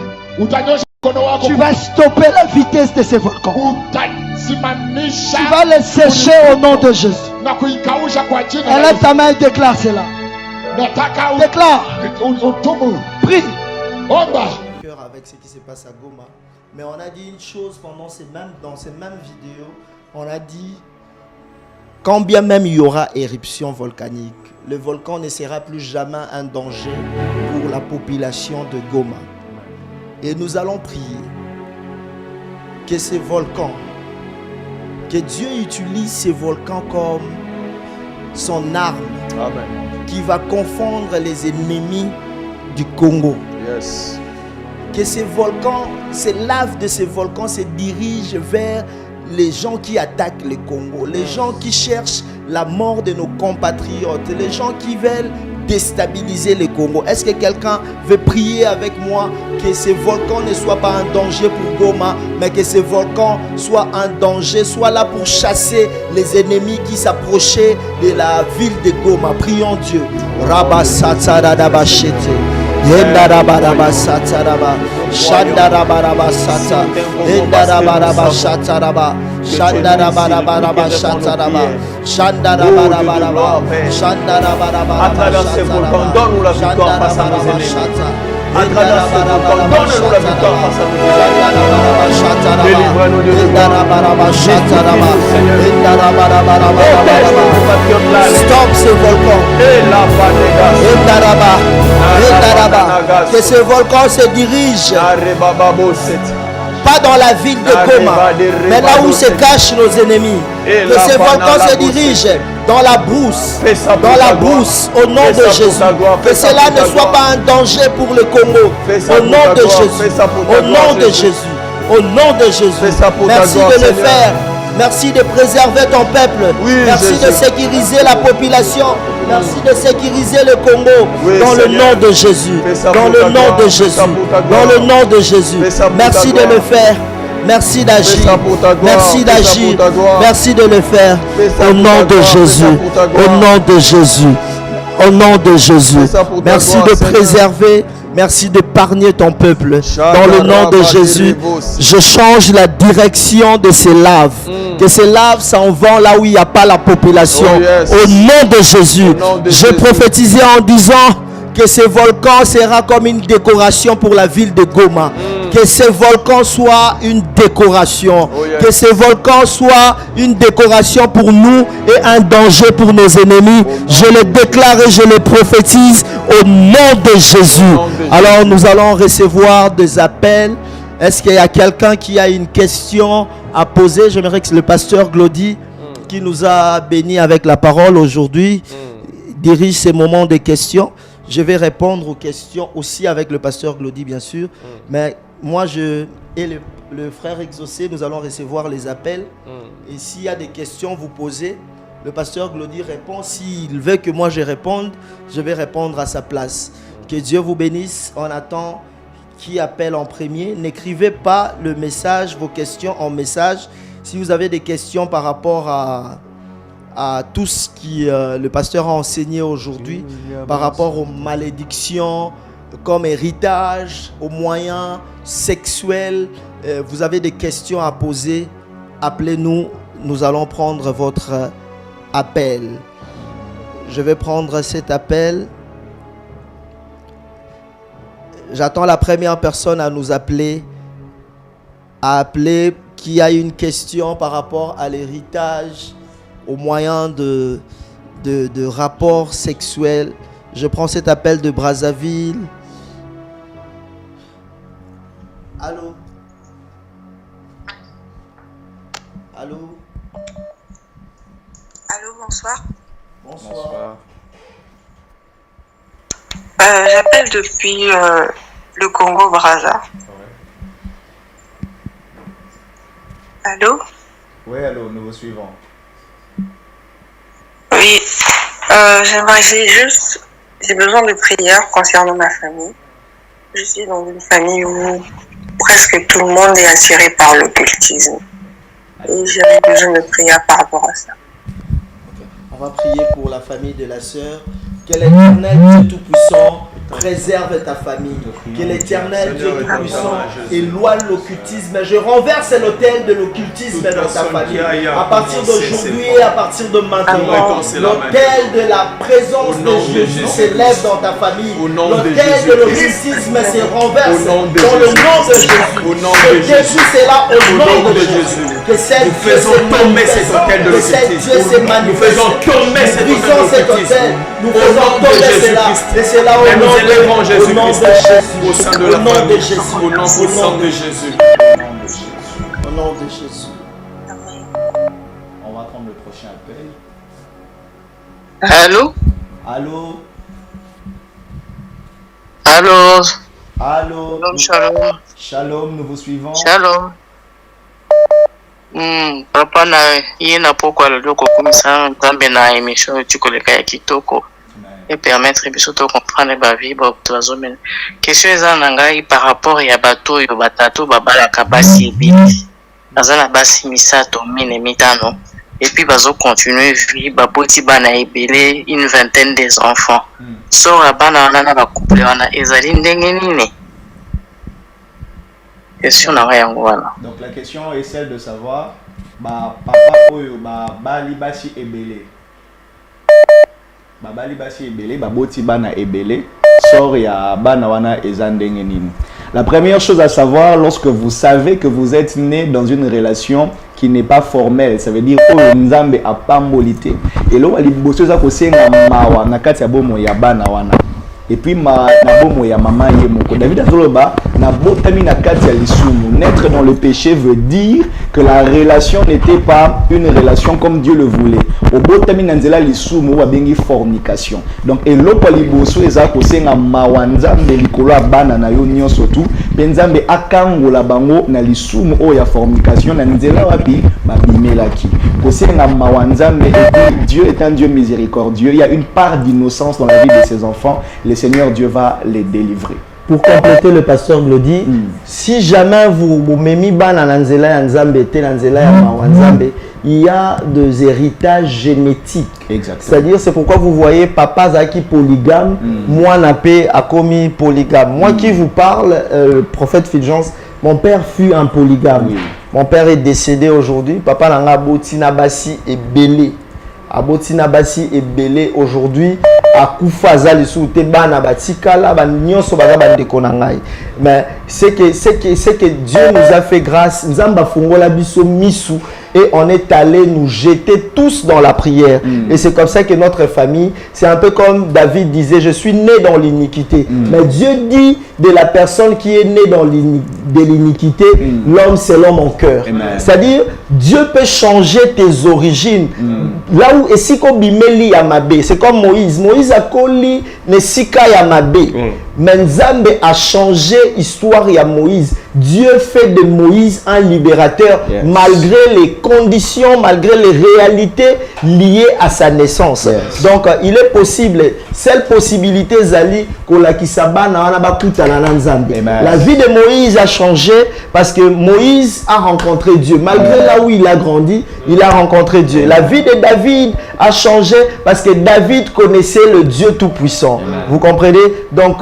Tu vas stopper la vitesse de ce volcan. Tu vas le sécher au nom de Jésus. Élève ta main et déclare cela. Déclare. Prie. Avec ce qui se passe à Goma. Mais on a dit une chose dans ces mêmes vidéos. On a dit, quand bien même il y aura éruption volcanique, le volcan ne sera plus jamais un danger pour la population de Goma. Et nous allons prier que ces volcans, que Dieu utilise ces volcans comme son arme. Amen. Qui va confondre les ennemis du Congo. Yes. Que ces volcans, ces laves de ces volcans se dirigent vers les gens qui attaquent le Congo, les gens qui cherchent la mort de nos compatriotes, les gens qui veulent déstabiliser le Congo. Est-ce que quelqu'un veut prier avec moi que ces volcans ne soient pas un danger pour Goma, mais que ces volcans soient un danger, soient là pour chasser les ennemis qui s'approchaient de la ville de Goma? Prions Dieu. Yendaraba sataraba, Shandaraba sata, Yendaraba sataraba, Shandaraba sataraba, Shandaraba, Shandaraba. À travers ces volcans, donne-nous la victoire face à nos ennemis. À travers ces volcans, donne-nous la victoire face à nos ennemis. Délivre-nous de Stop ce volcan. Que ce volcan se dirige pas dans la ville de Goma, mais là où se cachent nos ennemis. Que ce volcan se dirige dans la brousse, au nom de Jésus. Que cela ne soit pas un danger pour le Congo. Au nom de Jésus. Au nom de Jésus. Au nom de Jésus. Merci de le faire. Merci de préserver ton peuple. Merci de sécuriser la population. Merci de sécuriser le Congo. Dans le nom de Jésus. Dans le nom de Jésus. Dans le nom de Jésus. Merci de le faire. Merci d'agir. Merci d'agir. Merci de le faire. Au nom de Jésus. Au nom de Jésus. Au nom de Jésus. Merci de préserver. Merci d'épargner ton peuple. Dans le nom de Jésus, je change la direction de ces laves. Que ces laves s'en vont là où il n'y a pas la population. Au nom de Jésus, je prophétisais en disant que ce volcan sera comme une décoration pour la ville de Goma. Que ce volcan soit une décoration. Que ce volcan soit une décoration pour nous et un danger pour nos ennemis. Je le déclare et je le prophétise au nom de Jésus. Alors nous allons recevoir des appels. Est-ce qu'il y a quelqu'un qui a une question à poser? J'aimerais que le pasteur Glody, qui nous a bénis avec la parole aujourd'hui, dirige ces moments de questions. Je vais répondre aux questions aussi avec le pasteur Glody, bien sûr. Mais moi, et le frère Exaucé, nous allons recevoir les appels. Et s'il y a des questions, vous posez. Le pasteur Glody répond. S'il veut que moi je réponde, je vais répondre à sa place. Que Dieu vous bénisse. On attend qui appelle en premier. N'écrivez pas le message, vos questions en message. Si vous avez des questions par rapport à tout ce que le pasteur a enseigné aujourd'hui, par rapport aux malédictions, comme héritage, aux moyens sexuels, vous avez des questions à poser, appelez-nous, nous allons prendre votre appel. Je vais prendre cet appel. J'attends la première personne à nous appeler, qui a une question par rapport à l'héritage, aux moyens de rapports sexuels. Je prends cet appel de Brazzaville. Allô? Allô? Allô, bonsoir. Bonsoir. J'appelle depuis le Congo-Brazza. Allô? Oui, allô, nous vous suivons. Oui, j'ai besoin de prières concernant ma famille. Je suis dans une famille où presque tout le monde est attiré par l'occultisme. Et j'avais besoin de prières par rapport à ça. Okay. On va prier pour la famille de la sœur. Que l'Éternel Dieu Tout-Puissant préserve ta famille. Que l'Éternel Dieu Tout-Puissant éloigne l'occultisme. Je renverse l'autel de l'occultisme dans ta famille. À partir d'aujourd'hui et à partir de maintenant, l'autel de la présence de Jésus s'élève dans ta famille. L'autel de l'occultisme se renverse dans le nom de Jésus. Que Jésus c'est là au nom de Jésus. Que nous faisons tomber cet autel de l'occultisme. Nous faisons tomber cet autel. Nous faisons tomber cela. Et c'est là au nom nous élèvons Jésus-Christ au sein de la famille, au nom puissant de Jésus. Au nom de Jésus. On va prendre le prochain appel. Allô? Allô? Allô? Allô? Shalom. Shalom, nous vous suivons. Shalom. Papa na yena pourquoi le loko komisa nzambe na émission tukoleka ya kitoko et permettre biso to comprendre ba vie ba tozomena. Question eza na ngai par rapport ya bato yo batato babalaka basi ebili. Azana basi misato mine mitano et puis bazo continuer vie baboti bana ebele une vingtaine des enfants. So bana wana ba couple wana ezali ndenge nini? Question na yango wana. Donc la question est celle de savoir papa oyo bali basi ebele. Bali basi ebele baboti bana ebele sort ya bana wana eza ndenge nini. La première chose à savoir, lorsque vous savez que vous êtes né dans une relation qui n'est pas formelle, ça veut dire oyo nzambe apambolité. Et lo ali boso za ko senga mawa na kati ya bomo ya bana wana. Et puis na bomo ya mama ye moko. David azoloba na botami na kati ya lisumu. Naître dans le péché veut dire que la relation n'était pas une relation comme Dieu le voulait. Au botami na nzela lisumu wa bengi fornication. Donc eloko liboso eza ko senga mawanzambe likolo bana na yo nyonso tu. Penzambe akangola bango na lisumu o ya fornication na nzela wapi babimelaki. Ko senga mawanzambe et Dieu est un Dieu miséricordieux. Il y a une part d'innocence dans la vie de ses enfants. Le Seigneur Dieu va les délivrer. pour compléter le pasteur Glody, si jamais vous m'aimez il y a des héritages génétiques. C'est-à-dire, c'est pourquoi vous voyez papa Zaki polygame, moi Napé a commis polygame. Moi qui vous parle, prophète Fulgence, mon père fut un polygame. Mon père est décédé aujourd'hui. Papa Nanga Botina Bassi est belé. Abotina Bassi est belé aujourd'hui. À Koufaza les sous-té bana batika là banyoso baza bandekonangai. Mais c'est que Dieu nous a fait grâce. Nzamba fongola biso misu et on est allé nous jeter tous dans la prière. Et c'est comme ça que notre famille, c'est un peu comme David disait, je suis né dans l'iniquité. Mais Dieu dit de la personne qui est née dans l'iniquité, l'homme c'est l'homme en cœur. C'est-à-dire, Dieu peut changer tes origines. Là où Esiko Bimeli Yamabe, c'est comme Moïse. Moïse a collé Nesika Yamabe. Mais Nzambe a changé l'histoire de Moïse. Dieu fait de Moïse un libérateur malgré les conditions, malgré les réalités liées à sa naissance. Donc, il est possible, cette possibilité, Zali, la vie de Moïse a changé parce que Moïse a rencontré Dieu. Malgré là où il a grandi, il a rencontré Dieu. La vie de David a changé parce que David connaissait le Dieu Tout-Puissant. Vous comprenez? Donc,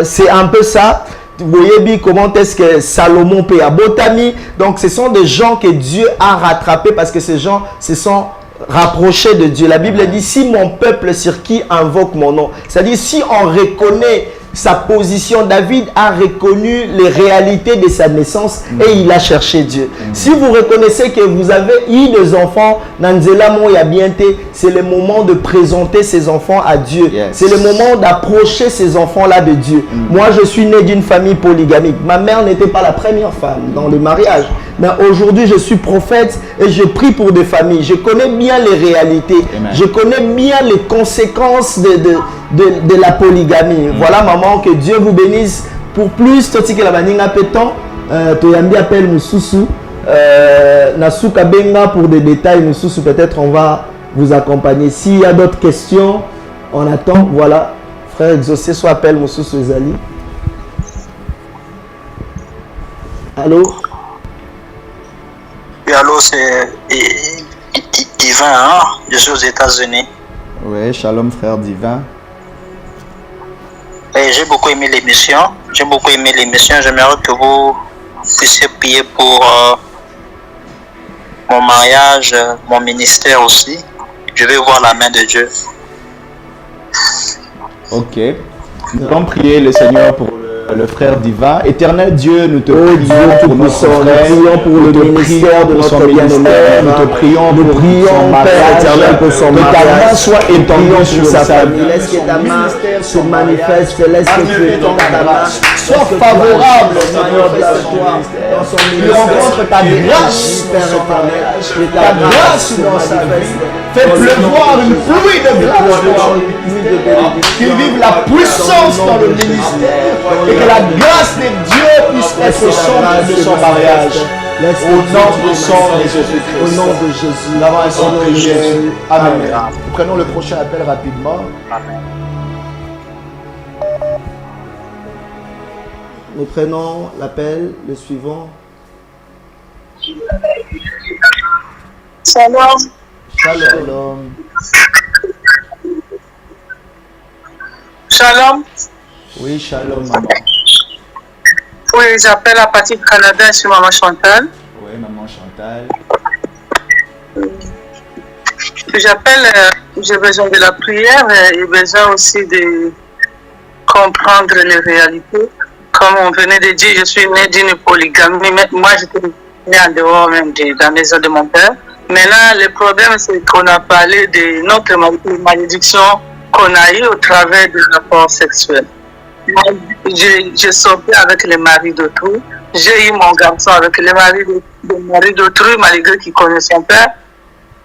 c'est un peu ça. Vous voyez bien comment est-ce que Salomon peut Botami. Donc ce sont des gens que Dieu a rattrapés parce que ces gens se sont rapprochés de Dieu. La Bible dit si mon peuple sur qui invoque mon nom. C'est-à-dire si on reconnaît sa position, David a reconnu les réalités de sa naissance et il a cherché Dieu. Si vous reconnaissez que vous avez eu des enfants, c'est le moment de présenter ces enfants à Dieu. C'est le moment d'approcher ces enfants-là de Dieu. Moi, je suis né d'une famille polygamique. Ma mère n'était pas la première femme dans le mariage. Mais aujourd'hui, je suis prophète et je prie pour des familles. Je connais bien les réalités. Je connais bien les conséquences de la polygamie. Voilà, maman, que Dieu vous bénisse. Pour plus, toti que la baninga pétan, Toyambi appelle Moussousou. Nasuka Benga pour des détails, Moussousou, peut-être on va vous accompagner. S'il y a d'autres questions, on attend. Voilà, frère Exaucé, soit appelle Moussousou Ezali. Allô? Oui, allô, c'est Divin, hein? Je suis aux États-Unis. Oui, shalom frère Divin. J'ai beaucoup aimé l'émission. J'aimerais que vous puissiez prier pour mon mariage, mon ministère aussi. Je vais voir la main de Dieu. Ok. Nous allons prier le Seigneur pour le frère Divin. Éternel Dieu, nous te prions pour notre frère, nous pour le ministère de notre bien-aimé, nous te prions pour son mariage éternel, pour son mariage. Que ta main soit étendue sur sa famille. Laisse que ta main se manifeste, laisse que ta main soit favorable, Seigneur, dans son ministère. Il rencontre ta grâce dans son mariage, ta grâce dans sa vie. Fais pleuvoir une pluie de grâce dans son ministère. Qu'il vive la puissance dans le ministère. Et que la grâce de Dieu puisse être au centre de son mariage. Au nom du sang de Jésus-Christ. Au nom de Jésus. Nous avons ainsi prié. Amen. Nous prenons le prochain appel rapidement. Amen. Nous prenons l'appel, le suivant. Shalom. Shalom. Shalom. Oui, shalom, maman. Oui, j'appelle à partir du Canada, je suis maman Chantal. Oui, maman Chantal. J'appelle, j'ai besoin de la prière et besoin aussi de comprendre les réalités. Comme on venait de dire, je suis née d'une polygamie, mais moi j'étais née en dehors même de la maison de mon père. Maintenant, le problème, c'est qu'on a parlé de notre malédiction qu'on a eue au travers des rapports sexuels. J'ai sorti avec le mari d'autrui. J'ai eu mon garçon avec le mari d'autrui, malgré qu'il connaît son père.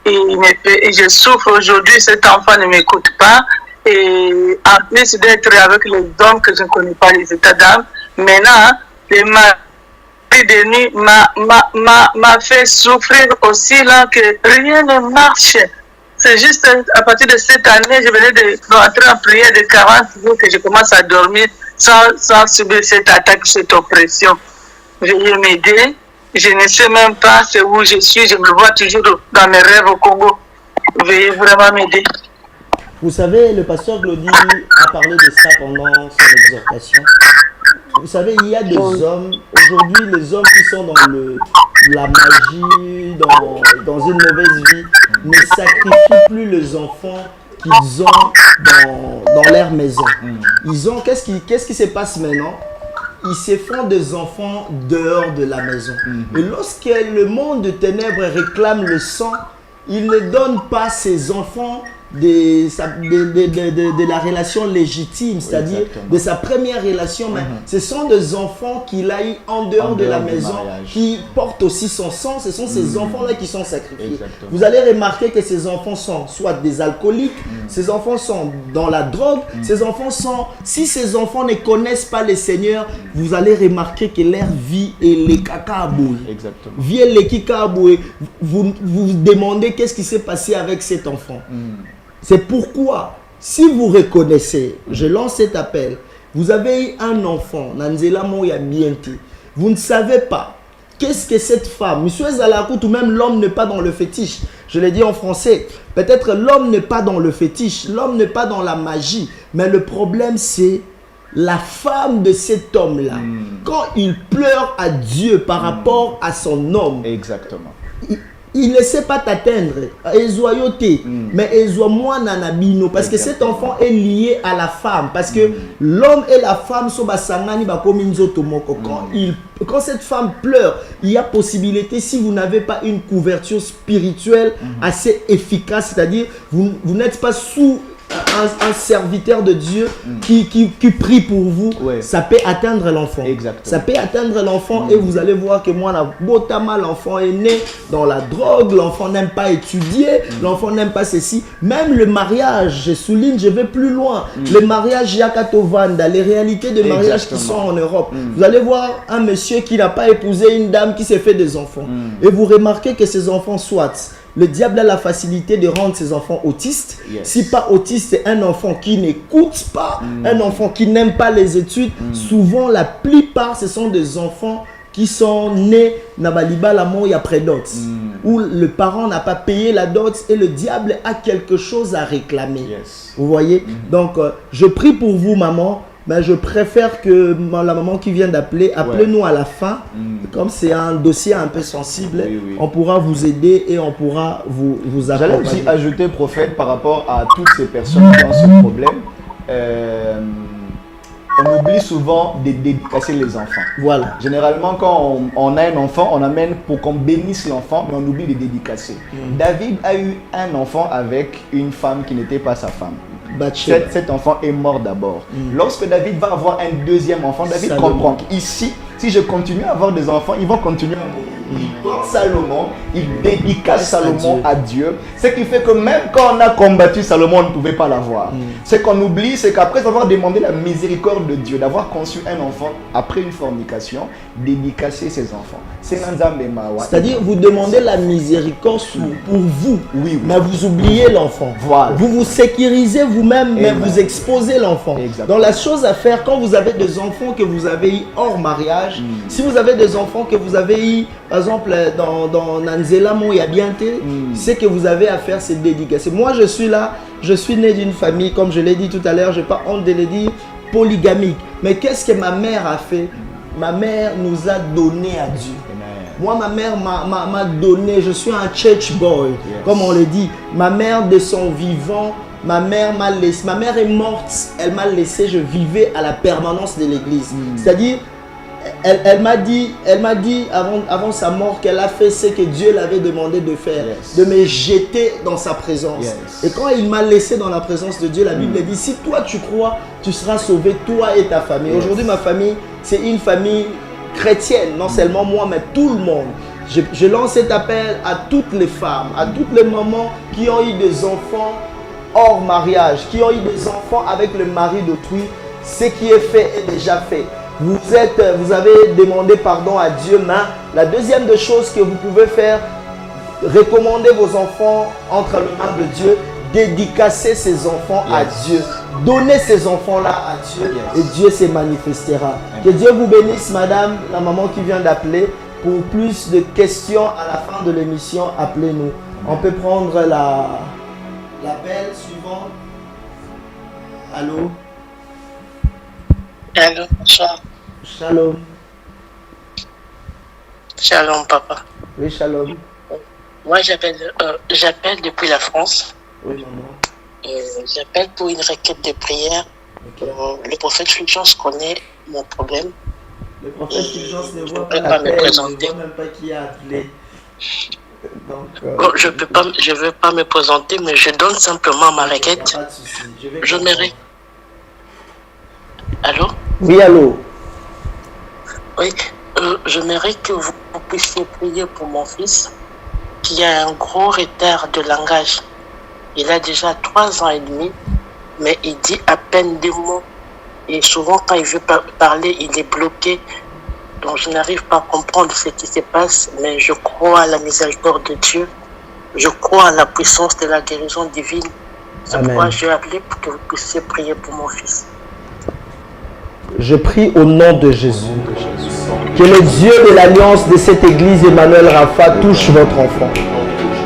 Et je souffre aujourd'hui, cet enfant ne m'écoute pas. Et en plus d'être avec les hommes que je ne connais pas, les états d'âme, maintenant, le mari de nuit m'a fait souffrir aussi là que rien ne marche. C'est juste à partir de cette année, je venais de rentrer en prière de 40 jours que je commence à dormir sans subir cette attaque, cette oppression. Veuillez m'aider. Je ne sais même pas où je suis. Je me vois toujours dans mes rêves au Congo. Veuillez vraiment m'aider. Vous savez, le pasteur Glody a parlé de ça pendant son exhortation. Vous savez, il y a des hommes, aujourd'hui, les hommes qui sont dans la magie, dans une mauvaise vie, ne sacrifient plus les enfants qu'ils ont dans leur maison. Ils ont, qu'est-ce qui se passe maintenant? Ils se font des enfants dehors de la maison. Et lorsque le monde de ténèbres réclame le sang, il ne donne pas ses enfants de la relation légitime, c'est-à-dire de sa première relation, mais ce sont des enfants qu'il a eu en dehors de la maison, qui portent aussi son sang. Ce sont ces enfants-là qui sont sacrifiés. Vous allez remarquer que ces enfants sont soit des alcooliques, ces enfants sont dans la drogue, ces enfants sont... Si ces enfants ne connaissent pas le Seigneur, vous allez remarquer que leur vie est les cacabouilles. Vie est les cacabouilles. Vous vous demandez qu'est-ce qui s'est passé avec cet enfant. C'est pourquoi, si vous reconnaissez, je lance cet appel, vous avez eu un enfant, vous ne savez pas qu'est-ce que cette femme, monsieur Zalakout, ou même l'homme n'est pas dans le fétiche, je l'ai dit en français, peut-être l'homme n'est pas dans le fétiche, l'homme n'est pas dans la magie, mais le problème c'est la femme de cet homme-là. Quand il pleure à Dieu par rapport à son homme, il ne sait pas t'atteindre, mais parce que cet enfant est lié à la femme, parce que l'homme et la femme sont quand cette femme pleure, il y a possibilité, si vous n'avez pas une couverture spirituelle assez efficace, c'est-à-dire vous n'êtes pas sous un serviteur de Dieu qui prie pour vous, ça peut atteindre l'enfant. Ça peut atteindre l'enfant et vous allez voir que moi, l'enfant est né dans la drogue, l'enfant n'aime pas étudier, l'enfant n'aime pas ceci. Même le mariage, je souligne, je vais plus loin. Le mariage Yakatovanda, les réalités de mariage qui sont en Europe. Vous allez voir un monsieur qui n'a pas épousé une dame qui s'est fait des enfants. Et vous remarquez que ces enfants soit... Le diable a la facilité de rendre ses enfants autistes. Si pas autiste, c'est un enfant qui n'écoute pas, un enfant qui n'aime pas les études. Souvent, la plupart, ce sont des enfants qui sont nés Nabaliba la mort après dot, où le parent n'a pas payé la dot et le diable a quelque chose à réclamer. Vous voyez? Donc, je prie pour vous, maman. Mais je préfère que la maman qui vient d'appeler, appelez-nous à la fin. Comme c'est un dossier un peu sensible, on pourra vous aider et on pourra vous accompagner. J'allais aussi ajouter, prophète, par rapport à toutes ces personnes qui ont ce problème. On oublie souvent de dédicacer les enfants. Voilà. Généralement, quand on a un enfant, on amène pour qu'on bénisse l'enfant, mais on oublie de dédicacer. David a eu un enfant avec une femme qui n'était pas sa femme. Cet enfant est mort d'abord. Lorsque David va avoir un deuxième enfant, David comprend qu'ici, si je continue à avoir des enfants, ils vont continuer à mourir. Salomon, il dédicace Salomon à Dieu. Ce qui fait que même quand on a combattu Salomon, on ne pouvait pas l'avoir. Ce qu'on oublie, c'est qu'après avoir demandé la miséricorde de Dieu, d'avoir conçu un enfant après une fornication, dédicacer ses enfants. C'est-à-dire, vous demandez la miséricorde pour vous, mais vous oubliez l'enfant. Voilà. Vous vous sécurisez vous-même, mais vous exposez l'enfant. Donc la chose à faire, quand vous avez des enfants que vous avez eu hors mariage, si vous avez des enfants que vous avez eu, par exemple, dans Nanzela Moyabianté, ce que vous avez à faire, c'est dédicacer. Moi, je suis là, je suis né d'une famille, comme je l'ai dit tout à l'heure, je n'ai pas honte de le dire, polygamique. Mais qu'est-ce que ma mère a fait? Ma mère nous a donné à Dieu. Moi, ma mère m'a donné, je suis un church boy, comme on le dit. Ma mère, de son vivant, ma mère m'a laissé, ma mère est morte, elle m'a laissé, je vivais à la permanence de l'église. C'est-à-dire, elle m'a dit avant sa mort qu'elle a fait ce que Dieu l'avait demandé de faire, de me jeter dans sa présence. Et quand il m'a laissé dans la présence de Dieu, la Bible dit, si toi tu crois, tu seras sauvé, toi et ta famille. Aujourd'hui, ma famille, c'est une famille chrétienne, non seulement moi, mais tout le monde. Je lance cet appel à toutes les femmes, à toutes les mamans qui ont eu des enfants hors mariage, qui ont eu des enfants avec le mari d'autrui. Ce qui est fait est déjà fait. Vous avez demandé pardon à Dieu, mais la deuxième des choses que vous pouvez faire, recommander vos enfants entre les mains de Dieu, dédicacer ces enfants à Dieu. Donnez ces enfants-là à Dieu et Dieu se manifestera. Que Dieu vous bénisse, madame, la maman qui vient d'appeler. Pour plus de questions à la fin de l'émission, appelez-nous. On peut prendre l'appel suivant. Allô? Allô, bonsoir. Shalom. Shalom, papa. Oui, shalom. Moi, j'appelle depuis la France. Oui, maman. J'appelle pour une requête de prière. Okay. Le prophète Fulgence connaît mon problème. Le prophète Fulgence ne voit pas l'appel, il ne voit même pas qui a appelé. Donc, bon, je ne veux pas me présenter, mais je donne simplement ma requête. Pas de souci. Je mérite. Allô? Oui, allô? Oui, je mérite que vous puissiez prier pour mon fils qui a un gros retard de langage. Il a déjà 3 ans et demi, mais il dit à peine des mots. Et souvent, quand il veut parler, il est bloqué. Donc, je n'arrive pas à comprendre ce qui se passe, mais je crois à la miséricorde de Dieu. Je crois à la puissance de la guérison divine. C'est pourquoi je vais appeler pour que vous puissiez prier pour mon fils. Je prie au nom de Jésus. Que le Dieu de l'alliance de cette église, Emmanuel Rapha, touche votre enfant.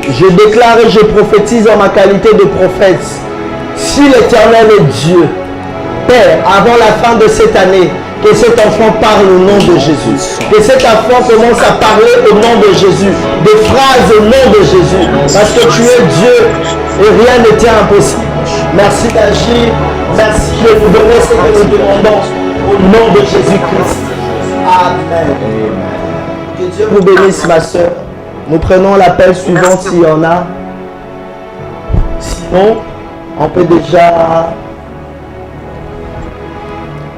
Je déclare et je prophétise en ma qualité de prophète. Si l'Éternel est Dieu, Père, avant la fin de cette année, que cet enfant parle au nom de Jésus. Que cet enfant commence à parler au nom de Jésus. Des phrases au nom de Jésus. Parce que tu es Dieu et rien n'était impossible. Merci d'agir. Merci de nous donner ce que nous demandons au nom de Jésus-Christ. Amen. Que Dieu vous bénisse, ma soeur. Nous prenons l'appel suivant s'il y en a. Sinon, on peut déjà...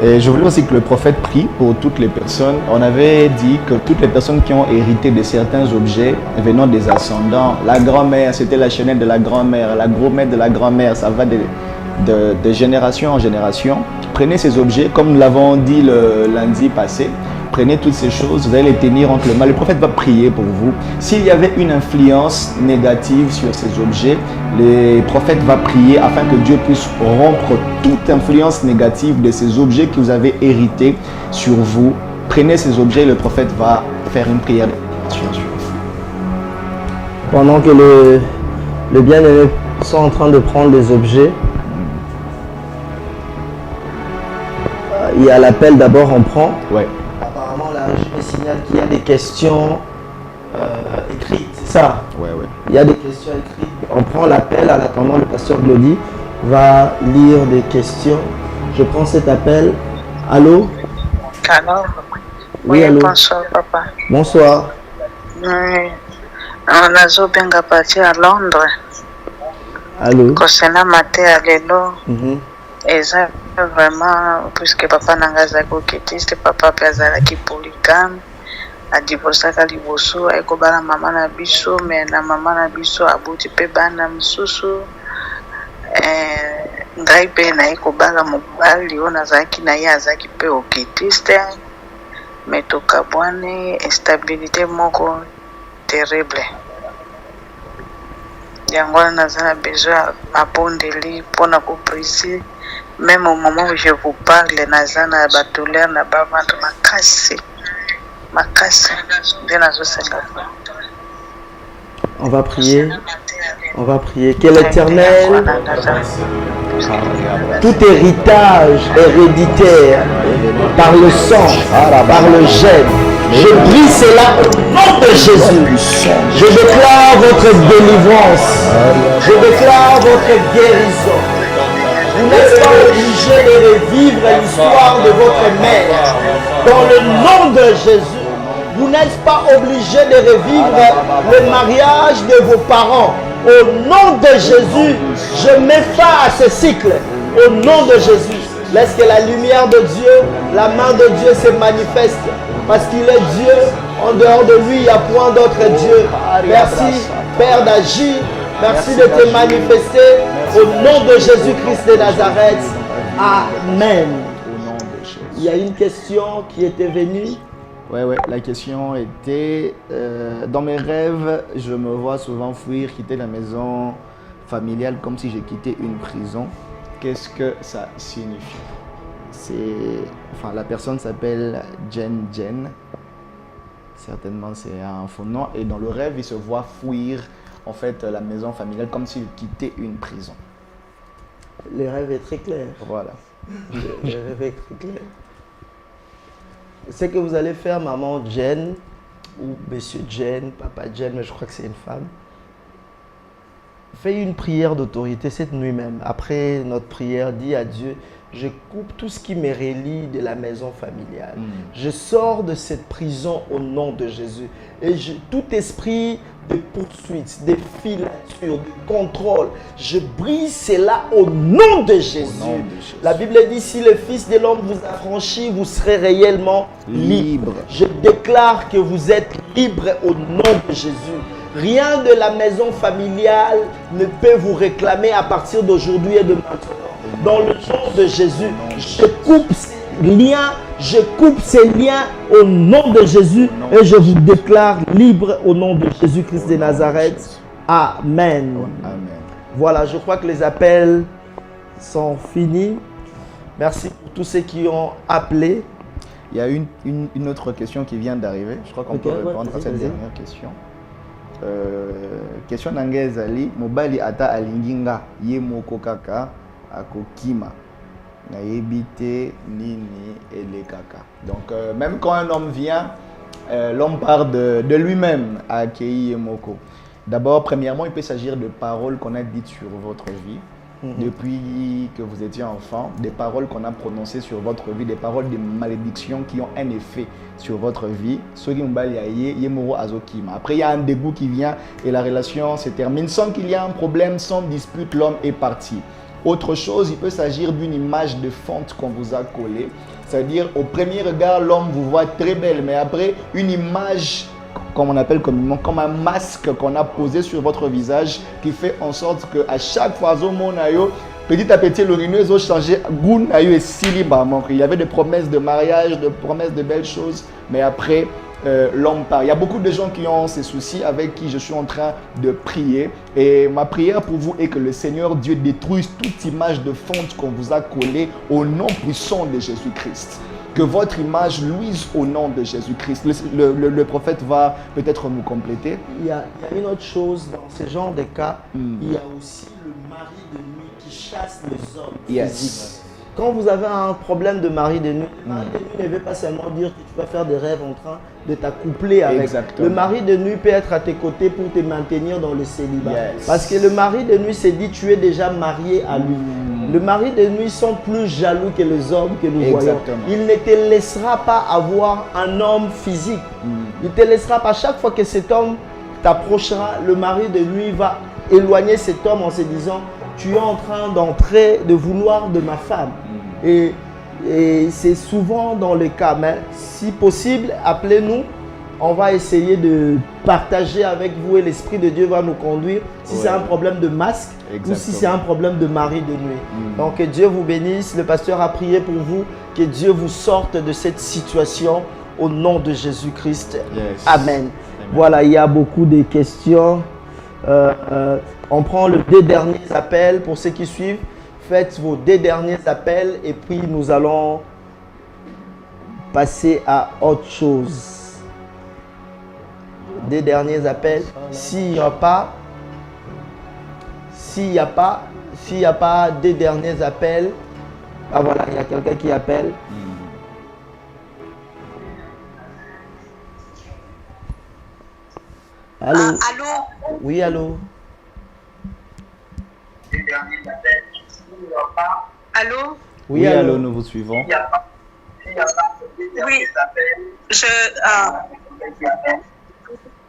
Et je voulais aussi que le prophète prie pour toutes les personnes. On avait dit que toutes les personnes qui ont hérité de certains objets venant des ascendants, la grand-mère, c'était la chaînette de la grand-mère, la grand-mère de la grand-mère, ça va de génération en génération. Prenez ces objets, comme nous l'avons dit le lundi passé, prenez toutes ces choses, vous allez les tenir entre les mains. Le prophète va prier pour vous. S'il y avait une influence négative sur ces objets, le prophète va prier afin que Dieu puisse rompre toute influence négative de ces objets que vous avez hérités sur vous. Prenez ces objets, le prophète va faire une prière sur vous. Pendant que le bien-aimé sont en train de prendre les objets, il y a l'appel d'abord, on prend. Ouais. Apparemment, là, je me signale qu'il y a des questions écrites, c'est ça? Ouais. Il y a des questions écrites. On prend l'appel, en attendant, le pasteur Glody va lire des questions. Je prends cet appel. Allô? Allô? Oui, allô? Bonsoir, papa. Bonsoir. Oui. On a bien parti à Londres. Allô? Concernant matin à l'élo. Et ça, vraiment, puisque papa n'a pas été papa qui polygame, a divorcé à Liboso, a ekobala maman na biso, mais na maman na biso a bouti pe bana misusu. Ngai pe na ekobala mobali o nazaki na ye azaki pe okitiste, mais tokabwane instabilité moko terrible. Yango nazana besoin mapondeli pona ko briser. Même au moment où je vous parle, nazana batolère na bavante makasi. On va prier. On va prier. Que l'Éternel, tout héritage héréditaire par le sang, par le gène, je brise cela au nom de Jésus. Je déclare votre délivrance. Je déclare votre guérison. Vous n'êtes pas obligé de revivre l'histoire de votre mère. Dans le nom de Jésus, vous n'êtes pas obligé de revivre le mariage de vos parents. Au nom de Jésus, je mets fin à ce cycle. Au nom de Jésus, laisse que la lumière de Dieu, la main de Dieu se manifeste. Parce qu'il est Dieu, en dehors de lui, il n'y a point d'autre Dieu. Merci, Père, d'agir. Merci de te manifester au nom de Jésus-Christ de Nazareth. Amen. Il y a une question qui était venue. Ouais. La question était, dans mes rêves, je me vois souvent fuir, quitter la maison familiale comme si j'ai quitté une prison. qu'est-ce que ça signifie? Enfin, la personne s'appelle Jen. Certainement, c'est un faux nom. Et dans le rêve, il se voit fuir en fait la maison familiale comme s'il quittait une prison. Le rêve est très clair. Voilà. Le rêve est très clair. Ce que vous allez faire, maman Jen, ou monsieur Jen, papa Jen, mais je crois que c'est une femme. Fais une prière d'autorité cette nuit même. Après notre prière, dis à Dieu, je coupe tout ce qui me relie de la maison familiale. Je sors de cette prison au nom de Jésus. Et tout esprit de poursuite, de filature, de contrôle, je brise cela au nom de Jésus. La Bible dit, si le Fils de l'homme vous affranchit, vous serez réellement libre. Je déclare que vous êtes libre au nom de Jésus. Rien de la maison familiale ne peut vous réclamer à partir d'aujourd'hui et de maintenant. Dans le nom de Jésus, je coupe ces liens au nom de Jésus et je vous déclare libre au nom de Jésus-Christ de Nazareth. Amen. Voilà, je crois que les appels sont finis. Merci pour tous ceux qui ont appelé. Il y a une autre question qui vient d'arriver. Je crois qu'on peut répondre à cette dernière question. Question d'Angez Ali, Mobali ata alinginga ye moko kaka akokima na yebite nini ele kaka. Donc même quand un homme vient, l'homme part de lui-même à accueillir Yemoko. D'abord, premièrement, il peut s'agir de paroles qu'on a dites sur votre vie. Depuis que vous étiez enfant, des paroles qu'on a prononcées sur votre vie, des paroles de malédiction qui ont un effet sur votre vie. Après, il y a un dégoût qui vient et la relation se termine sans qu'il y ait un problème, sans dispute, l'homme est parti. Autre chose, il peut s'agir d'une image de fente qu'on vous a collée. C'est-à-dire, au premier regard, l'homme vous voit très belle, mais après, une image, comme on appelle communément, comme un masque qu'on a posé sur votre visage qui fait en sorte qu'à chaque fois, petit à petit, l'orineuse a changé goût et célibataire. Il y avait des promesses de mariage, des promesses de belles choses, mais après, l'homme part. Il y a beaucoup de gens qui ont ces soucis avec qui je suis en train de prier. Et ma prière pour vous est que le Seigneur Dieu détruise toute image de fonte qu'on vous a collée au nom puissant de Jésus-Christ. Que votre image luise au nom de Jésus-Christ. Le prophète va peut-être nous compléter. Il y a une autre chose dans ce genre de cas. Il y a aussi le mari de nuit qui chasse les hommes physiques. Quand vous avez un problème de mari de nuit, le mari de nuit ne veut pas seulement dire que tu vas faire des rêves en train de t'accoupler avec. Exactement. Le mari de nuit peut être à tes côtés pour te maintenir dans le célibat. Parce que le mari de nuit s'est dit tu es déjà marié à lui. Le mari de nuit sont plus jaloux que les hommes que nous voyons. Il ne te laissera pas avoir un homme physique. Il ne te laissera pas. Chaque fois que cet homme t'approchera, le mari de nuit va éloigner cet homme en se disant tu es en train d'entrer, de vouloir de ma femme. Et c'est souvent dans le cas, mais si possible, appelez-nous. On va essayer de partager avec vous et l'Esprit de Dieu va nous conduire si c'est un problème de masque ou si c'est un problème de mari de nuit. Donc que Dieu vous bénisse. Le pasteur a prié pour vous. Que Dieu vous sorte de cette situation au nom de Jésus-Christ. Amen. Voilà, il y a beaucoup de questions. On prend les 2 derniers appels pour ceux qui suivent. Faites vos 2 derniers appels et puis nous allons passer à autre chose. 2 derniers appels. S'il n'y a pas 2 derniers appels, ah voilà, il y a quelqu'un qui appelle. Allô? Allô? Oui, allô? Allô? Oui, allô, nous vous suivons. Oui,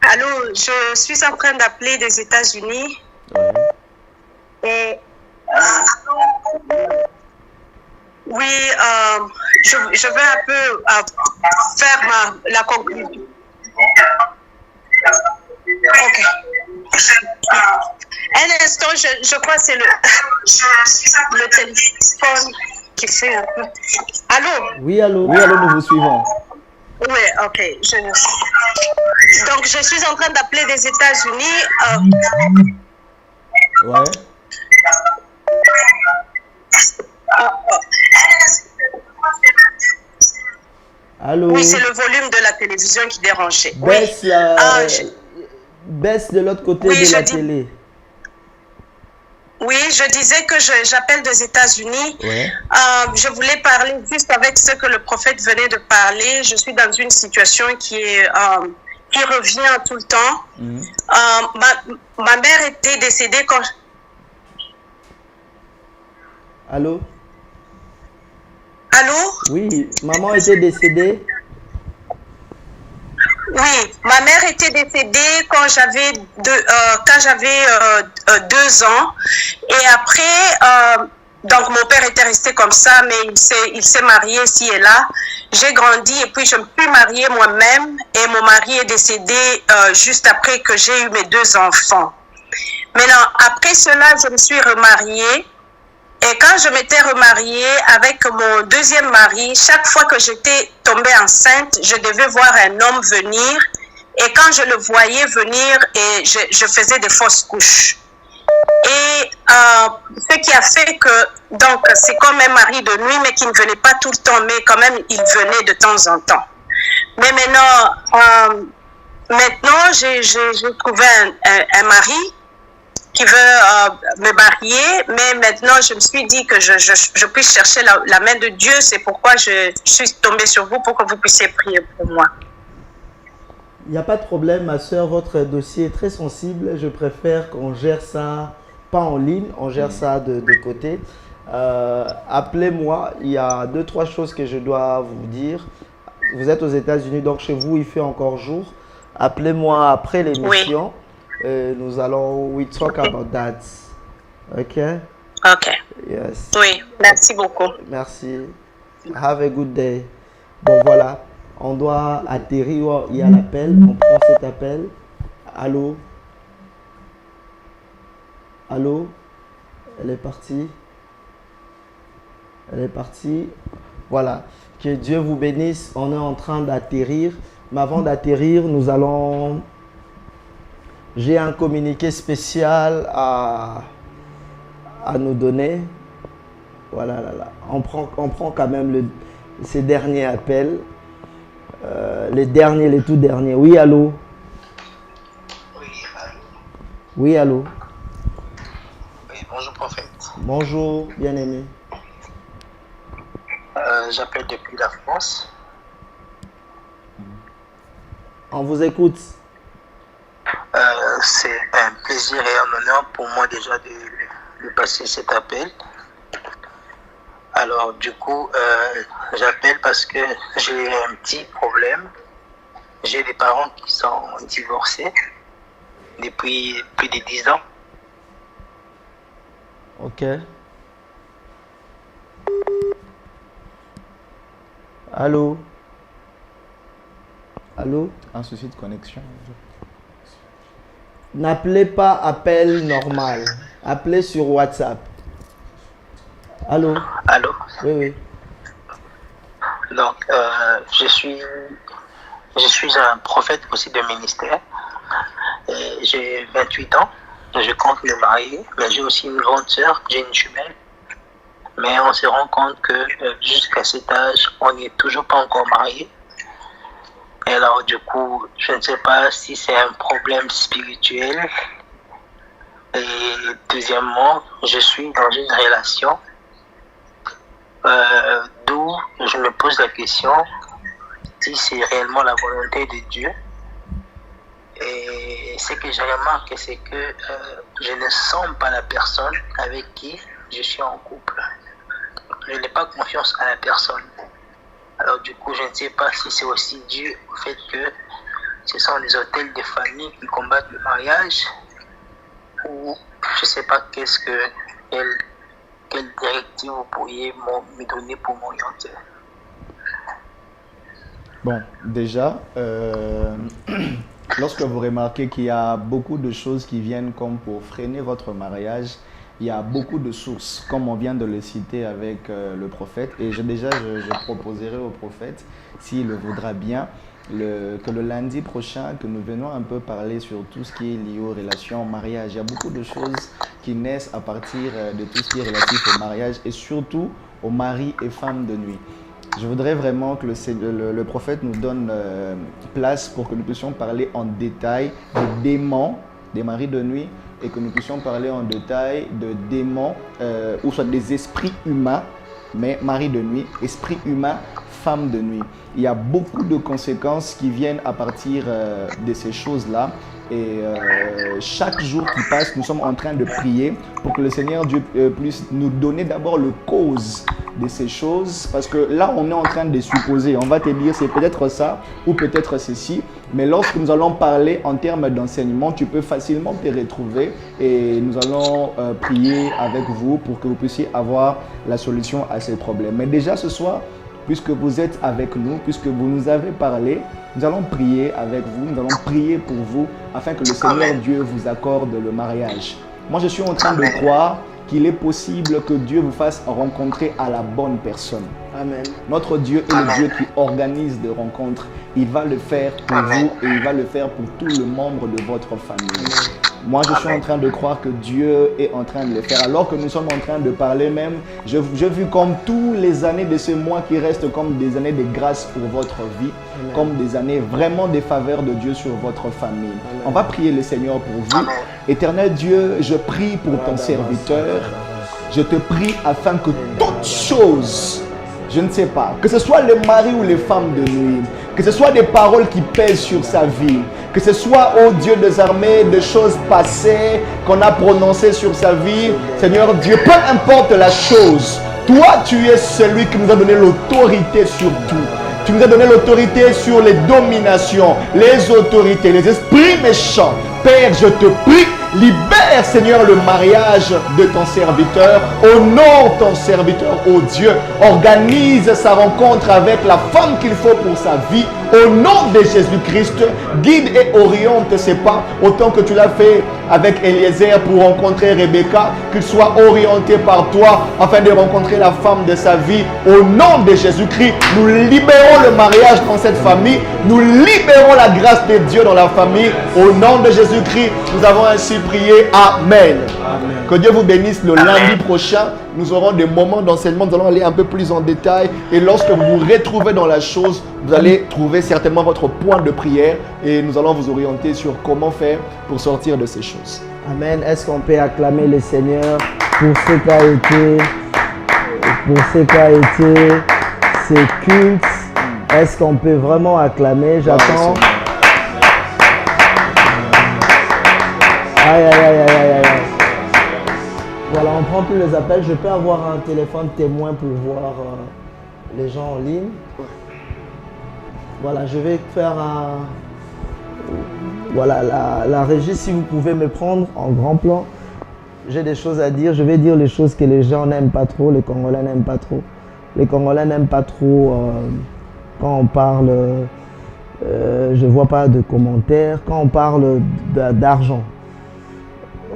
allô, je suis en train d'appeler des États-Unis. Et oui, je vais un peu faire la conclusion. Ok. Un instant, je crois que c'est le téléphone qui fait un peu. Allô? Oui, allô? Oui, allô, nous vous suivons. Oui, ok. Donc, je suis en train d'appeler des États-Unis. Ouais. Allô? Oui, c'est le volume de la télévision qui dérangeait. Baisse, oui. Baisse de l'autre côté de la télé. Oui, je disais que j'appelle des États-Unis. Ouais. Je voulais parler juste avec ce que le prophète venait de parler. Je suis dans une situation qui revient tout le temps. Ma mère était décédée quand... Allô? Allô? Oui, maman était décédée. Oui, ma mère était décédée quand j'avais 2 ans. Et après, donc mon père était resté comme ça, mais il s'est marié ici et là. J'ai grandi et puis je me suis mariée moi-même et mon mari est décédé juste après que j'ai eu mes 2 enfants. Maintenant, après cela, je me suis remariée. Et quand je m'étais remariée avec mon deuxième mari, chaque fois que j'étais tombée enceinte, je devais voir un homme venir. Et quand je le voyais venir, et je faisais des fausses couches. Et ce qui a fait que, donc, c'est comme un mari de nuit, mais qui ne venait pas tout le temps, mais quand même, il venait de temps en temps. Mais maintenant, j'ai trouvé un mari qui veut me marier, mais maintenant je me suis dit que je puisse chercher la main de Dieu. C'est pourquoi je suis tombée sur vous pour que vous puissiez prier pour moi. Il n'y a pas de problème, ma soeur, votre dossier est très sensible. Je préfère qu'on gère ça, pas en ligne, on gère ça de côté. Appelez-moi, il y a 2-3 choses que je dois vous dire. Vous êtes aux États-Unis, donc chez vous il fait encore jour. Appelez-moi après l'émission. Oui. Nous allons, we talk about that. Ok? Ok. Yes. Oui, merci beaucoup. Merci. Have a good day. Bon, voilà. On doit atterrir. Il y a l'appel. On prend cet appel. Allô? Allô? Elle est partie. Elle est partie. Voilà. Que Dieu vous bénisse. On est en train d'atterrir. Mais avant d'atterrir, nous allons... J'ai un communiqué spécial à nous donner. Voilà, là. On prend quand même ces derniers appels. Les tout derniers. Oui, allô? Oui, allô? Oui, bonjour, prophète. Bonjour, bien-aimé. J'appelle depuis la France. On vous écoute. C'est un plaisir et un honneur pour moi déjà de passer cet appel. Alors du coup, j'appelle parce que j'ai un petit problème. J'ai des parents qui sont divorcés depuis plus de 10 ans. Ok. Allô? Allô? Un souci de connexion. N'appelez pas appel normal. Appelez sur WhatsApp. Allô? Allô? Oui, oui. Donc, je suis un prophète aussi de ministère. J'ai 28 ans. Je compte me marier. Mais j'ai aussi une grande sœur. J'ai une jumelle. Mais on se rend compte que jusqu'à cet âge, on n'est toujours pas encore marié. Et alors, du coup, je ne sais pas si c'est un problème spirituel. Et deuxièmement, je suis dans une relation d'où je me pose la question si c'est réellement la volonté de Dieu. Et ce que j'ai remarqué, c'est que je ne sens pas la personne avec qui je suis en couple. Je n'ai pas confiance à la personne. Alors du coup, je ne sais pas si c'est aussi dû au fait que ce sont des hôtels de famille qui combattent le mariage, ou je ne sais pas quelle directive vous pourriez me donner pour m'orienter. Bon, déjà, lorsque vous remarquez qu'il y a beaucoup de choses qui viennent comme pour freiner votre mariage, il y a beaucoup de sources, comme on vient de le citer avec le prophète. Et je proposerai au prophète, s'il le voudra bien, que le lundi prochain, que nous venons un peu parler sur tout ce qui est lié aux relations, au mariage. Il y a beaucoup de choses qui naissent à partir de tout ce qui est relatif au mariage et surtout aux maris et femmes de nuit. Je voudrais vraiment que le prophète nous donne place pour que nous puissions parler en détail des démons, des maris de nuit, et que nous puissions parler en détail de démons, ou soit des esprits humains, mais mari de nuit, esprit humain, femme de nuit. Il y a beaucoup de conséquences qui viennent à partir de ces choses-là. Et chaque jour qui passe, nous sommes en train de prier pour que le Seigneur Dieu puisse nous donner d'abord le cause de ces choses. Parce que là, on est en train de supposer. On va te dire c'est peut-être ça ou peut-être ceci. Mais lorsque nous allons parler en termes d'enseignement, tu peux facilement te retrouver. Et nous allons prier avec vous pour que vous puissiez avoir la solution à ces problèmes. Mais déjà ce soir, puisque vous êtes avec nous, puisque vous nous avez parlé, nous allons prier avec vous, nous allons prier pour vous, afin que le Seigneur Dieu vous accorde le mariage. Moi, je suis en train de croire qu'il est possible que Dieu vous fasse rencontrer à la bonne personne. Amen. Notre Dieu est le Dieu qui organise des rencontres. Il va le faire pour vous et il va le faire pour tous les membres de votre famille. Moi, je suis en train de croire que Dieu est en train de le faire. Alors que nous sommes en train de parler même, j'ai vu comme tous les années de ce mois qui restent comme des années de grâce pour votre vie, Amen. Comme des années vraiment des faveurs de Dieu sur votre famille. Amen. On va prier le Seigneur pour vous. Éternel Dieu, je prie pour ton serviteur. Je te prie afin que toutes choses, je ne sais pas, que ce soit les maris ou les femmes de nuit, que ce soit des paroles qui pèsent sur sa vie, que ce soit, ô Dieu des armées, des choses passées qu'on a prononcées sur sa vie, Seigneur Dieu, peu importe la chose, toi tu es celui qui nous a donné l'autorité sur tout. Tu nous as donné l'autorité sur les dominations, les autorités, les esprits méchants. Père, je te prie, libère, Seigneur, le mariage de ton serviteur. Honore ton serviteur, ô Dieu. Organise sa rencontre avec la femme qu'il faut pour sa vie. Au nom de Jésus-Christ, guide et oriente ses pas autant que tu l'as fait avec Eliezer pour rencontrer Rebecca, qu'il soit orienté par toi afin de rencontrer la femme de sa vie. Au nom de Jésus-Christ, nous libérons le mariage dans cette famille. Nous libérons la grâce de Dieu dans la famille. Au nom de Jésus-Christ, nous avons ainsi prié. Amen. Amen. Que Dieu vous bénisse. Le lundi prochain, nous aurons des moments d'enseignement. Nous allons aller un peu plus en détail. Et lorsque vous vous retrouvez dans la chose, vous allez trouver certainement votre point de prière. Et nous allons vous orienter sur comment faire pour sortir de ces choses. Amen. Est-ce qu'on peut acclamer le Seigneur pour ce qu'a été, ces cultes? Est-ce qu'on peut vraiment acclamer? J'attends. Aïe, aïe, aïe, aïe, aïe, aïe. Voilà, on prend plus les appels. Je peux avoir un téléphone témoin pour voir les gens en ligne. Voilà, je vais faire un... Voilà, la régie, si vous pouvez me prendre en grand plan. J'ai des choses à dire. Je vais dire les choses que les gens n'aiment pas trop, les Congolais n'aiment pas trop. Les Congolais n'aiment pas trop quand on parle... je ne vois pas de commentaires. Quand on parle d'argent.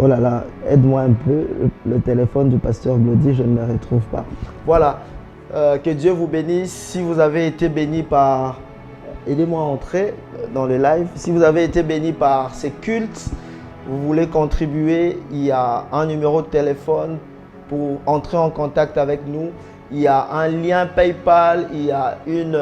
Oh là là, aide-moi un peu. Le téléphone du pasteur Glody, je ne le retrouve pas. Voilà. Que Dieu vous bénisse. Si vous avez été béni par... Aidez-moi à entrer dans le live. Si vous avez été béni par ces cultes, vous voulez contribuer, il y a un numéro de téléphone pour entrer en contact avec nous. Il y a un lien PayPal, il y a une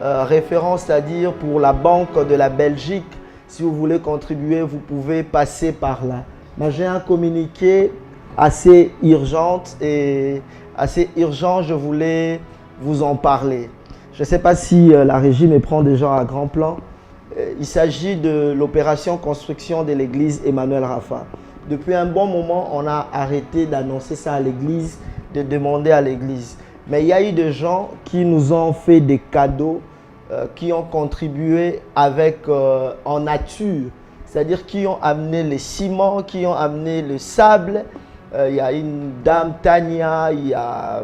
référence, c'est-à-dire pour la Banque de la Belgique. Si vous voulez contribuer, vous pouvez passer par là. Mais j'ai un communiqué assez urgent et assez urgent, je voulais vous en parler. Je ne sais pas si la régie me prend déjà à grand plan. Il s'agit de l'opération construction de l'église Emmanuel Rapha. Depuis un bon moment, on a arrêté d'annoncer ça à l'église, de demander à l'église. Mais il y a eu des gens qui nous ont fait des cadeaux, qui ont contribué avec en nature. C'est-à-dire qui ont amené le ciment, qui ont amené le sable. Il y a une dame, Tania, il y a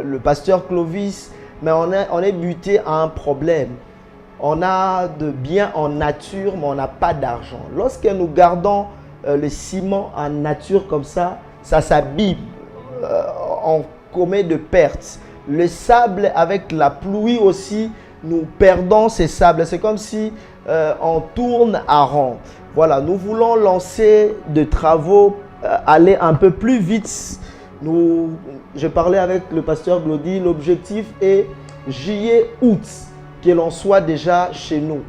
le pasteur Clovis. Mais on est buté à un problème. On a de biens en nature, mais on n'a pas d'argent. Lorsque nous gardons le ciment en nature comme ça s'abîme. On commet de pertes. Le sable, avec la pluie aussi, nous perdons ces sables. C'est comme si on tourne à rond. Voilà, nous voulons lancer des travaux, aller un peu plus vite. Je parlais avec le pasteur Glody, l'objectif est juillet, août, que l'on soit déjà chez nous.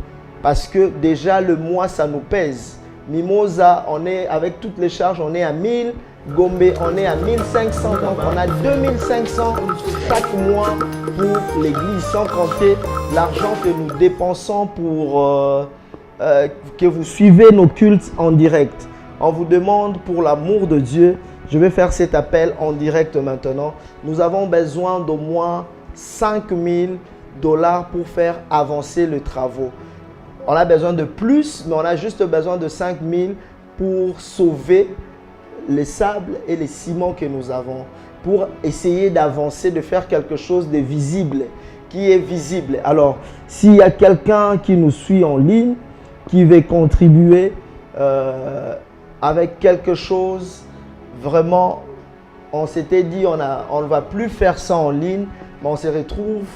Parce que déjà le mois, ça nous pèse. Mimosa, on est avec toutes les charges, on est à 1000. Gombe, on est à 1500. Donc on a 2500 chaque mois pour l'église, sans compter l'argent que nous dépensons pour que vous suivez nos cultes en direct. On vous demande pour l'amour de Dieu, je vais faire cet appel en direct maintenant. Nous avons besoin d'au moins 5000 $ pour faire avancer les travaux. On a besoin de plus, mais on a juste besoin de 5000 pour sauver les sables et les ciments que nous avons, pour essayer d'avancer, de faire quelque chose de visible, qui est visible. Alors, s'il y a quelqu'un qui nous suit en ligne, qui veut contribuer avec quelque chose, vraiment, on s'était dit, on ne va plus faire ça en ligne, mais on se retrouve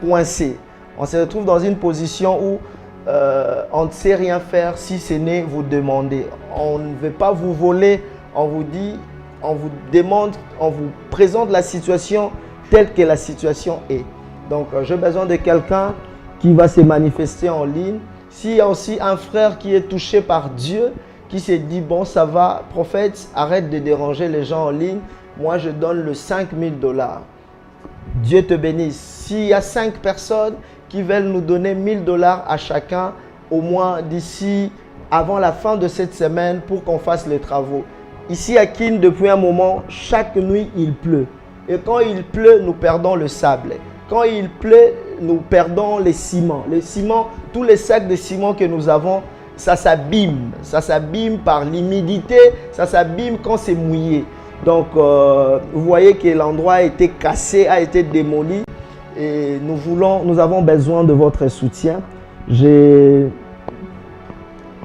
coincé. On se retrouve dans une position où on ne sait rien faire si ce n'est vous demander. On ne veut pas vous voler, on vous dit, on vous demande, on vous présente la situation telle que la situation est. Donc, j'ai besoin de quelqu'un qui va se manifester en ligne. S'il y a aussi un frère qui est touché par Dieu, qui s'est dit, bon, ça va, prophète, arrête de déranger les gens en ligne. Moi, je donne le 5000 $. Dieu te bénisse. S'il y a 5 personnes qui veulent nous donner 1000 $ à chacun, au moins d'ici, avant la fin de cette semaine, pour qu'on fasse les travaux. Ici à Kin, depuis un moment, chaque nuit, il pleut. Et quand il pleut, nous perdons le sable. Quand il pleut, nous perdons les ciments. Les ciments, tous les sacs de ciment que nous avons, ça s'abîme. Ça s'abîme par l'humidité, ça s'abîme quand c'est mouillé. Donc, vous voyez que l'endroit a été cassé, a été démoli. Et nous avons besoin de votre soutien.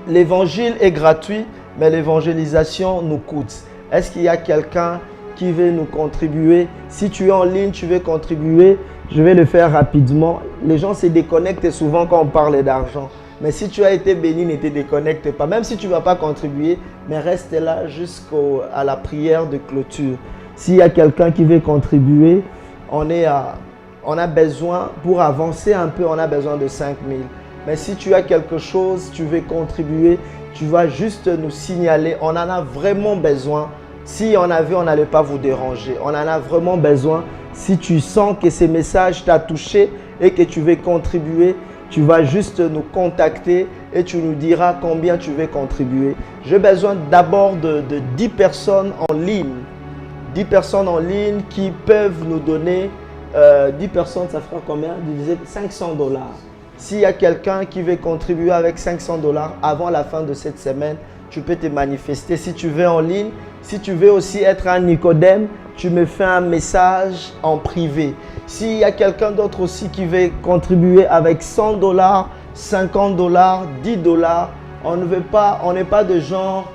L'évangile est gratuit, mais l'évangélisation nous coûte. Est-ce qu'il y a quelqu'un qui veut nous contribuer? Si tu es en ligne, tu veux contribuer, je vais le faire rapidement. Les gens se déconnectent souvent quand on parle d'argent. Mais si tu as été béni, ne te déconnecte pas. Même si tu ne vas pas contribuer, mais reste là jusqu'à la prière de clôture. S'il y a quelqu'un qui veut contribuer, on a besoin, pour avancer un peu, on a besoin de 5000. Mais si tu as quelque chose, tu veux contribuer, tu vas juste nous signaler. On en a vraiment besoin. Si on avait, on n'allait pas vous déranger. On en a vraiment besoin. Si tu sens que ce message t'a touché et que tu veux contribuer, tu vas juste nous contacter et tu nous diras combien tu veux contribuer. J'ai besoin d'abord de 10 personnes en ligne. 10 personnes en ligne qui peuvent nous donner 10 personnes, ça fera combien? 500 $. S'il y a quelqu'un qui veut contribuer avec 500 $ avant la fin de cette semaine, tu peux te manifester. Si tu veux en ligne, si tu veux aussi être un Nicodème, tu me fais un message en privé. S'il y a quelqu'un d'autre aussi qui veut contribuer avec 100 $, 50 $, 10 $, on n'est pas de genre,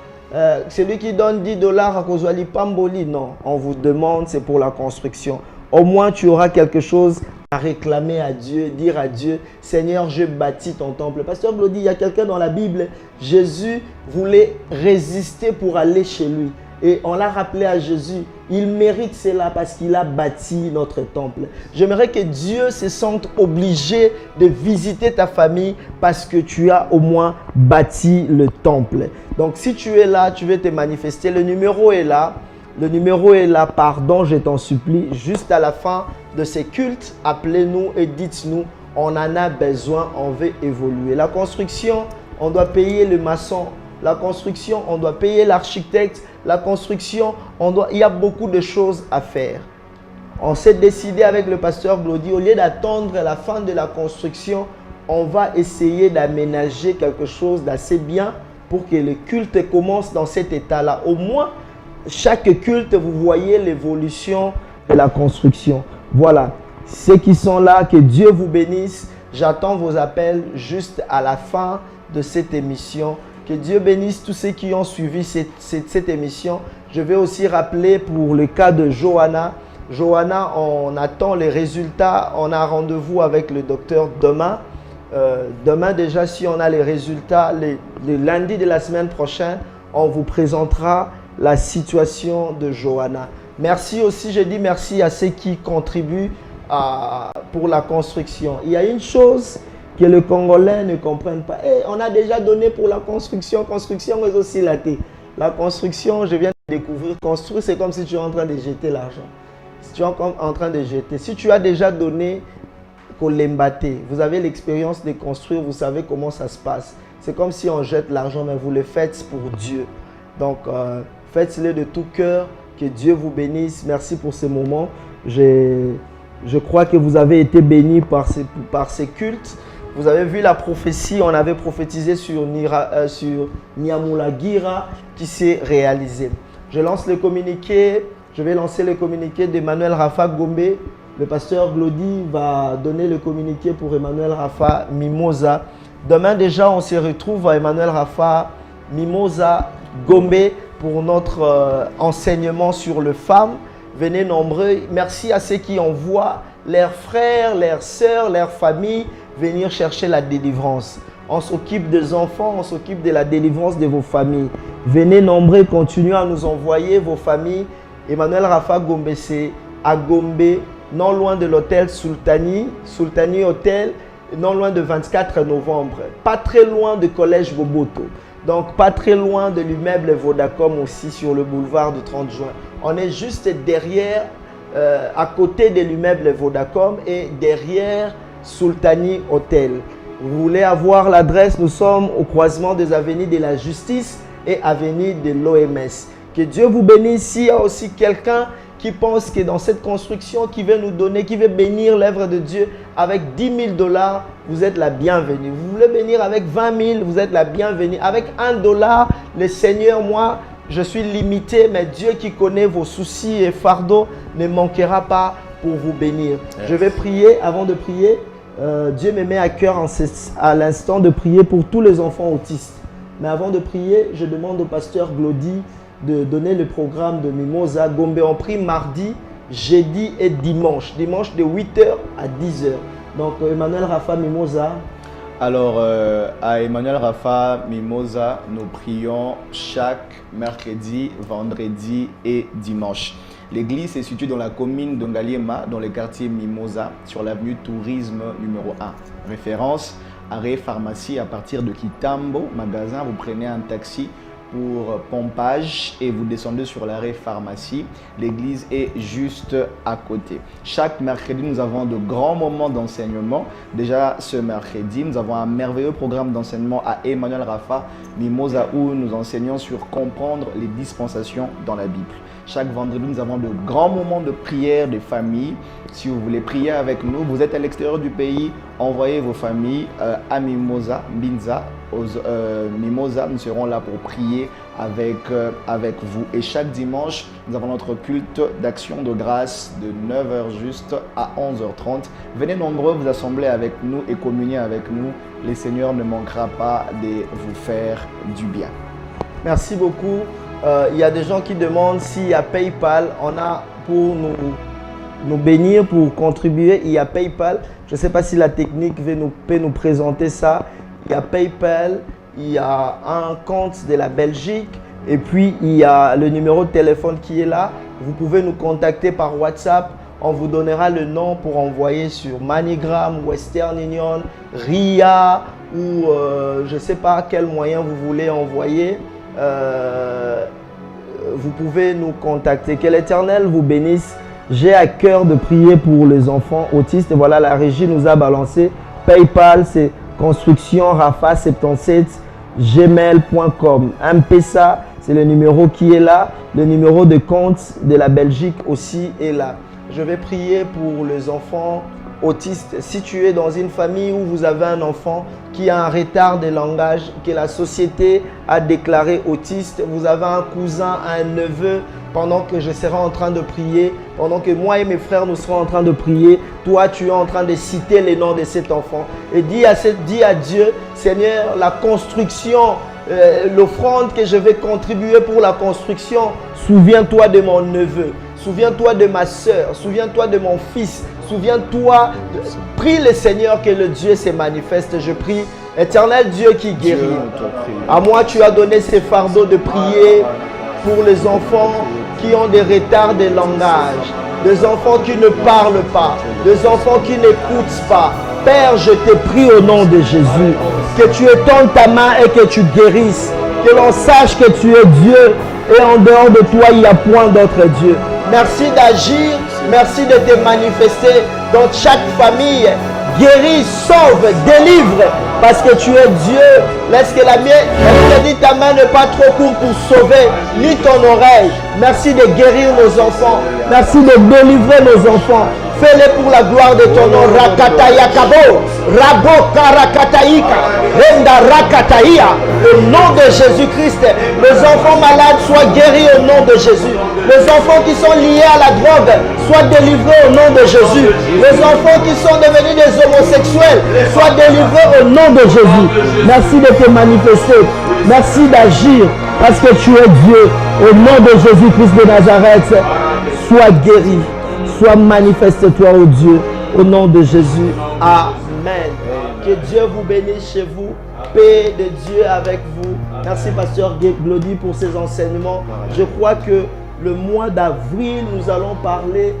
celui qui donne 10 $ à Kozwali Pamboli, non. On vous demande, c'est pour la construction. Au moins, tu auras quelque chose à réclamer à Dieu, dire à Dieu, Seigneur, je bâtis ton temple. Pasteur Glody, il y a quelqu'un dans la Bible, Jésus voulait résister pour aller chez lui. Et on l'a rappelé à Jésus, il mérite cela parce qu'il a bâti notre temple. J'aimerais que Dieu se sente obligé de visiter ta famille parce que tu as au moins bâti le temple. Donc si tu es là, tu veux te manifester, le numéro est là. Le numéro est là, pardon, je t'en supplie. Juste à la fin de ces cultes, appelez-nous et dites-nous, on en a besoin, on veut évoluer. La construction, on doit payer le maçon. La construction, on doit payer l'architecte. La construction, il y a beaucoup de choses à faire. On s'est décidé avec le pasteur Glody, au lieu d'attendre la fin de la construction, on va essayer d'aménager quelque chose d'assez bien pour que le culte commence dans cet état-là. Au moins, chaque culte, vous voyez l'évolution de la construction. Voilà. Ceux qui sont là, que Dieu vous bénisse. J'attends vos appels juste à la fin de cette émission. Que Dieu bénisse tous ceux qui ont suivi cette émission. Je vais aussi rappeler pour le cas de Johanna. Johanna, on attend les résultats. On a rendez-vous avec le docteur demain. Demain déjà, si on a les résultats, le lundi de la semaine prochaine, on vous présentera la situation de Johanna. Merci aussi, je dis merci à ceux qui contribuent pour la construction. Il y a une chose que les Congolais ne comprennent pas. On a déjà donné pour la construction. Construction, mais aussi la thé. La construction, je viens de découvrir. Construire, c'est comme si tu es en train de jeter l'argent. Si tu es en train de jeter. Si tu as déjà donné Kolembate, vous avez l'expérience de construire, vous savez comment ça se passe. C'est comme si on jette l'argent, mais vous le faites pour Dieu. Donc, faites-le de tout cœur. Que Dieu vous bénisse. Merci pour ce moment. Je crois que vous avez été bénis par ces cultes. Vous avez vu la prophétie, on avait prophétisé sur Nyamulagira qui s'est réalisé. Je lance le communiqué, je vais lancer le communiqué d'Emmanuel Rafa Gombe. Le pasteur Glody va donner le communiqué pour Emmanuel Rafa Mimosa. Demain déjà, on se retrouve à Emmanuel Rafa Mimosa Gombe pour notre enseignement sur les femmes. Venez nombreux. Merci à ceux qui envoient leurs frères, leurs sœurs, leurs familles venir chercher la délivrance. On s'occupe des enfants, on s'occupe de la délivrance de vos familles. Venez nombreux, continuez à nous envoyer vos familles. Emmanuel Rafa Gombe, c'est à Gombe, non loin de l'hôtel Sultani Hôtel, non loin de 24 novembre, pas très loin du collège Boboto. Donc pas très loin de l'immeuble Vodacom aussi sur le boulevard du 30 juin. On est juste derrière, à côté de l'immeuble Vodacom et derrière Sultani Hôtel. Vous voulez avoir l'adresse, nous sommes au croisement des avenues de la Justice et avenue de l'OMS. Que Dieu vous bénisse. S'il y a aussi quelqu'un qui pense que dans cette construction, qui veut nous donner, qui veut bénir l'œuvre de Dieu avec 10 000 $, vous êtes la bienvenue. Vous voulez bénir avec 20 000, vous êtes la bienvenue. Avec $1, le Seigneur, moi, je suis limité, mais Dieu qui connaît vos soucis et fardeaux ne manquera pas pour vous bénir. Yes. Je vais prier. Avant de prier, Dieu me met à cœur à l'instant de prier pour tous les enfants autistes. Mais avant de prier, je demande au pasteur Glody de donner le programme de Mimosa Gombe. On prie mardi, jeudi et dimanche. Dimanche de 8h à 10h. Donc Emmanuel Rafa Mimosa. Alors à Emmanuel Rafa Mimosa, nous prions chaque mercredi, vendredi et dimanche. L'église est située dans la commune de Ngaliema, dans le quartier Mimosa, sur l'avenue Tourisme numéro 1. Référence, arrêt pharmacie à partir de Kitambo, magasin, vous prenez un taxi pour pompage et vous descendez sur l'arrêt pharmacie. L'église est juste à côté. Chaque mercredi, nous avons de grands moments d'enseignement. Déjà ce mercredi, nous avons un merveilleux programme d'enseignement à Emmanuel Rafa Mimosa où nous enseignons sur comprendre les dispensations dans la Bible. Chaque vendredi, nous avons de grands moments de prière des familles. Si vous voulez prier avec nous, vous êtes à l'extérieur du pays, envoyez vos familles à Mimosa, Binza. Mimosa, nous serons là pour prier avec vous. Et chaque dimanche, nous avons notre culte d'action de grâce de 9h juste à 11h30. Venez nombreux vous assembler avec nous et communier avec nous. Le Seigneur ne manquera pas de vous faire du bien. Merci beaucoup. Il y a des gens qui demandent s'il y a PayPal. On a pour nous bénir, pour contribuer. Il y a PayPal. Je ne sais pas si la technique peut nous présenter ça. Il y a PayPal, il y a un compte de la Belgique et puis il y a le numéro de téléphone qui est là. Vous pouvez nous contacter par WhatsApp. On vous donnera le nom pour envoyer sur MoneyGram, Western Union, RIA ou je ne sais pas quel moyen vous voulez envoyer. Vous pouvez nous contacter. Que l'Éternel vous bénisse. J'ai à cœur de prier pour les enfants autistes. Et voilà, la régie nous a balancé. PayPal, c'est construction Rafa 77 gmail.com. M-Pesa, c'est le numéro qui est là. Le numéro de compte de la Belgique aussi est là. Je vais prier pour les enfants autistes. Si tu es dans une famille où vous avez un enfant qui a un retard de langage, que la société a déclaré autiste, vous avez un cousin, un neveu, pendant que je serai en train de prier, pendant que moi et mes frères nous serons en train de prier, toi tu es en train de citer les noms de cet enfant. Et dis à Dieu, Seigneur, la construction, l'offrande que je vais contribuer pour la construction, souviens-toi de mon neveu, souviens-toi de ma soeur, souviens-toi de mon fils, souviens-toi, prie le Seigneur que le Dieu se manifeste. Je prie, Éternel Dieu qui guérit. À moi tu as donné ces fardeaux de prier pour les enfants qui ont des retards de langage. des enfants qui ne parlent pas, des enfants qui n'écoutent pas. Père, je te prie au nom de Jésus, que tu étendes ta main et que tu guérisses, que l'on sache que tu es Dieu et en dehors de toi, il n'y a point d'autre Dieu. Merci d'agir, merci de te manifester dans chaque famille. Guéris, sauve, délivre, parce que tu es Dieu. Laisse que la mienne, elle te dit ta main n'est pas trop courte pour sauver, ni ton oreille. Merci de guérir nos enfants. Merci de délivrer nos enfants. Fais-le pour la gloire de ton nom. Rakataya Kabo, Rabo Karakataïka, Renda Rakataïa. Au nom de Jésus-Christ, les enfants malades soient guéris au nom de Jésus. Les enfants qui sont liés à la drogue soient délivrés au nom de Jésus. Les enfants qui sont devenus des homosexuels soient délivrés au nom de Jésus. Merci de te manifester. Merci d'agir parce que tu es Dieu. Au nom de Jésus-Christ de Nazareth, sois guéri. Sois manifeste-toi, ô Dieu, au nom de Jésus. Amen. Que Dieu vous bénisse chez vous. Paix de Dieu avec vous. Merci, pasteur Glody, pour ces enseignements. Je crois que le mois d'avril, nous allons parler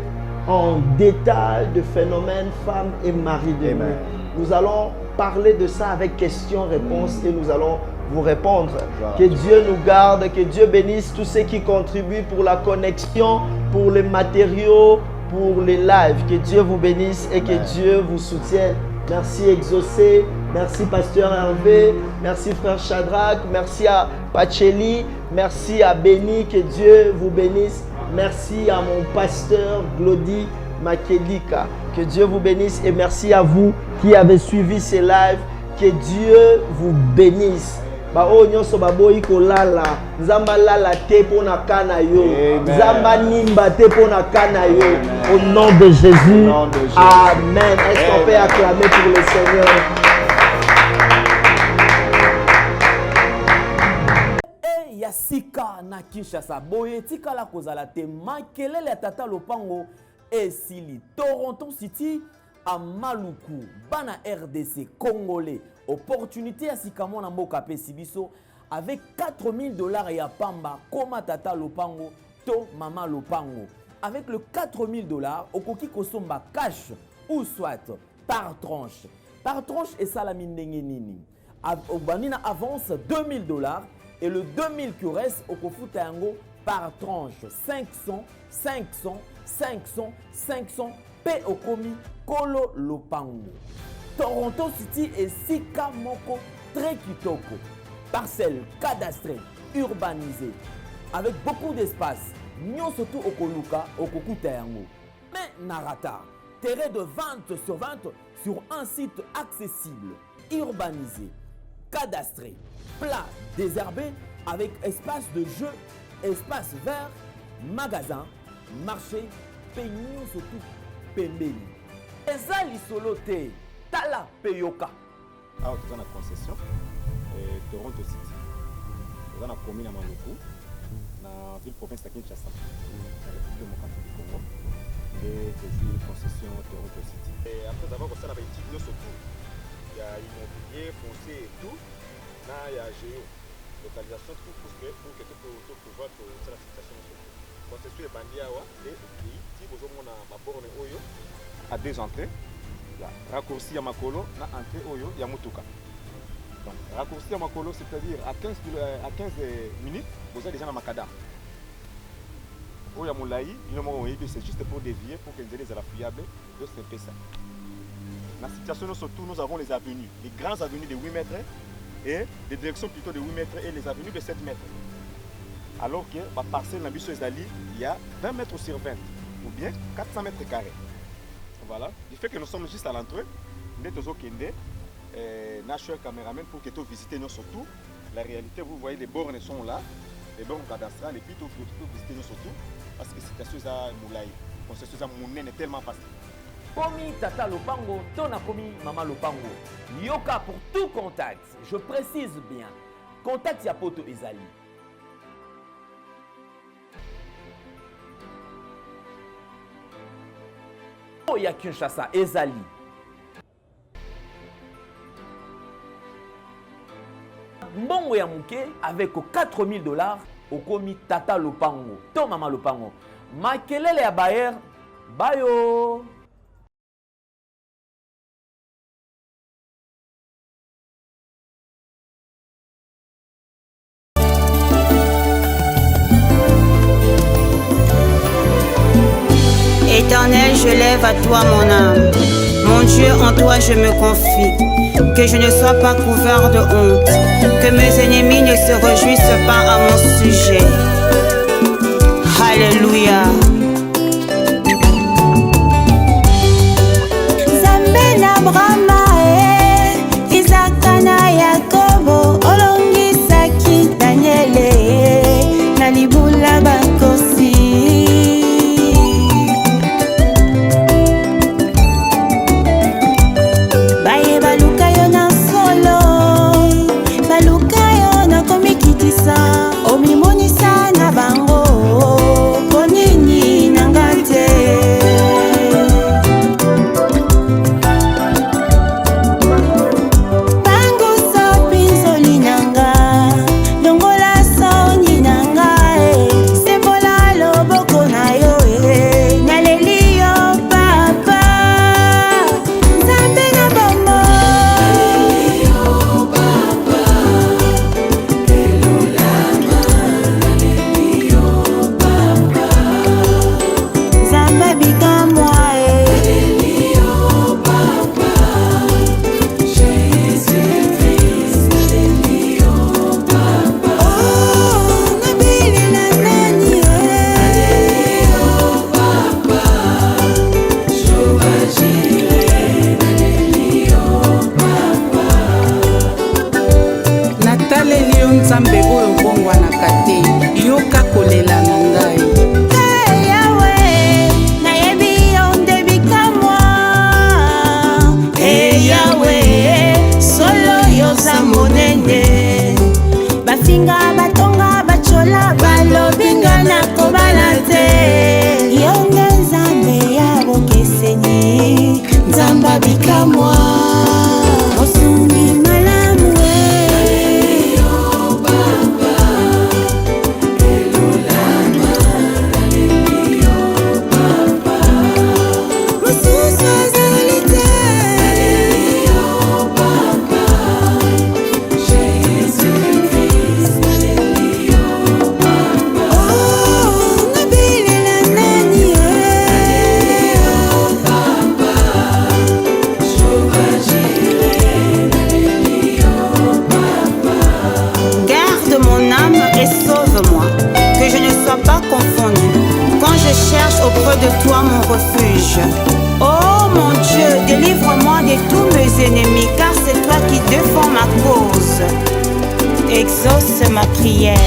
en détail de phénomènes femmes et mari de nuit. Nous allons parler de ça avec questions-réponses et nous allons vous répondre. Que Dieu nous garde, que Dieu bénisse tous ceux qui contribuent pour la connexion, pour les matériaux, pour les lives. Que Dieu vous bénisse et que Dieu vous soutienne. Merci Exaucé, merci Pasteur Hervé, merci Frère Shadrach, merci à Pacheli, merci à Béni, que Dieu vous bénisse. Merci à mon pasteur Glody Makelika, que Dieu vous bénisse et merci à vous qui avez suivi ces lives. Que Dieu vous bénisse. Ba o nyonso baboyi ko lala nzamba lala te pona kana yo nzamba nimba te pona kana yo au nom de Jésus. Amen. Est-ce qu'on peut acclamer pour le Seigneur? Et yasika na Kinshasa boye tikala kozala te makelele ya tata lopango esili Toronto City à Maluku bana RDC congolais. Opportunité à Sikamon Mboka Pesibiso avec $4000 ya pamba koma tata lopango to mama lopango. Avec le $4000 okoki kosomba cash ou soit par tranche. Par tranche et salami ndenge nini. Obanina avance $2000 et le 2000 qui reste okofuta yango par tranche 500 500 500 500 pe okomi kolo lopango. Toronto City et Sika Moko très kitoko. Parcelle cadastrée, urbanisée, avec beaucoup d'espace. Nyon surtout Okoluka, Okokuta yango. Mais Narata, terrain de 20 sur 20 sur un site accessible, urbanisé, cadastré, plat, désherbé, avec espace de jeu, espace vert, magasin, marché, peignon surtout, pembeni. Ezali solote. Tala Peyoka. Alors, tu as une concession, Toronto City. Tu as une commune à Maluku, dans la ville province de Kinshasa, dans la République démocratique du Congo. Et c'est une concession Toronto City. Et après avoir constaté la étude, surtout, il y a immobilier, foncier et tout. Là, il y a géo, localisation, tout pour que tu puisses pouvoir la situation. Concession est bandée et si vous avez une borne à 2 entrées. Raccourci à Makolo, na entrée Oyo, ya Mutuka. Donc, raccourci à Makolo, c'est-à-dire à 15 minutes, vous êtes déjà dans Makada. Oya Moulaï, c'est juste pour dévier, pour que les soient fiables, de ce ça. Dans la situation, surtout, nous avons les avenues, les grandes avenues de 8 mètres et des directions plutôt de 8 mètres et les avenues de 7 mètres. Alors que la parcelle dans Zali, il y a 20 mètres sur 20, ou bien 400 mètres carrés. Voilà, du fait que nous sommes juste à l'entrée, nous sommes National Cameraman pour que tu visites nous surtout. La réalité, vous voyez, les bornes sont là, les bornes cadastrales, et puis tu peux visiter nous surtout, parce que c'est quelque chose à Moulaï. C'est quelque chose à Moulaï, est tellement facile. Komi Tata Lopango, Tona Komi Mama Lopango. Yoka pour tout contact, je précise bien, contact Yapoto Ezali. Il y a Kinshasa, Ezali. Mbongo ya muke avec $4000 au komi Tata Lopango, to Mama Lopango. Makelele ya Bayer Bye oh. Éternel, je lève à toi mon âme. Mon Dieu, en toi je me confie. Que je ne sois pas couvert de honte. Que mes ennemis ne se réjouissent pas à mon sujet. Alléluia. Zambena Brahma Isaka na Yakobo olongisaki Daniele na libula bakosi. Baye baluka yo na solo, baluka yo na komikitisa, omimonisa na bango konini nangate. Oh mon Dieu, délivre-moi de tous mes ennemis, car c'est toi qui défends ma cause. Exauce ma prière.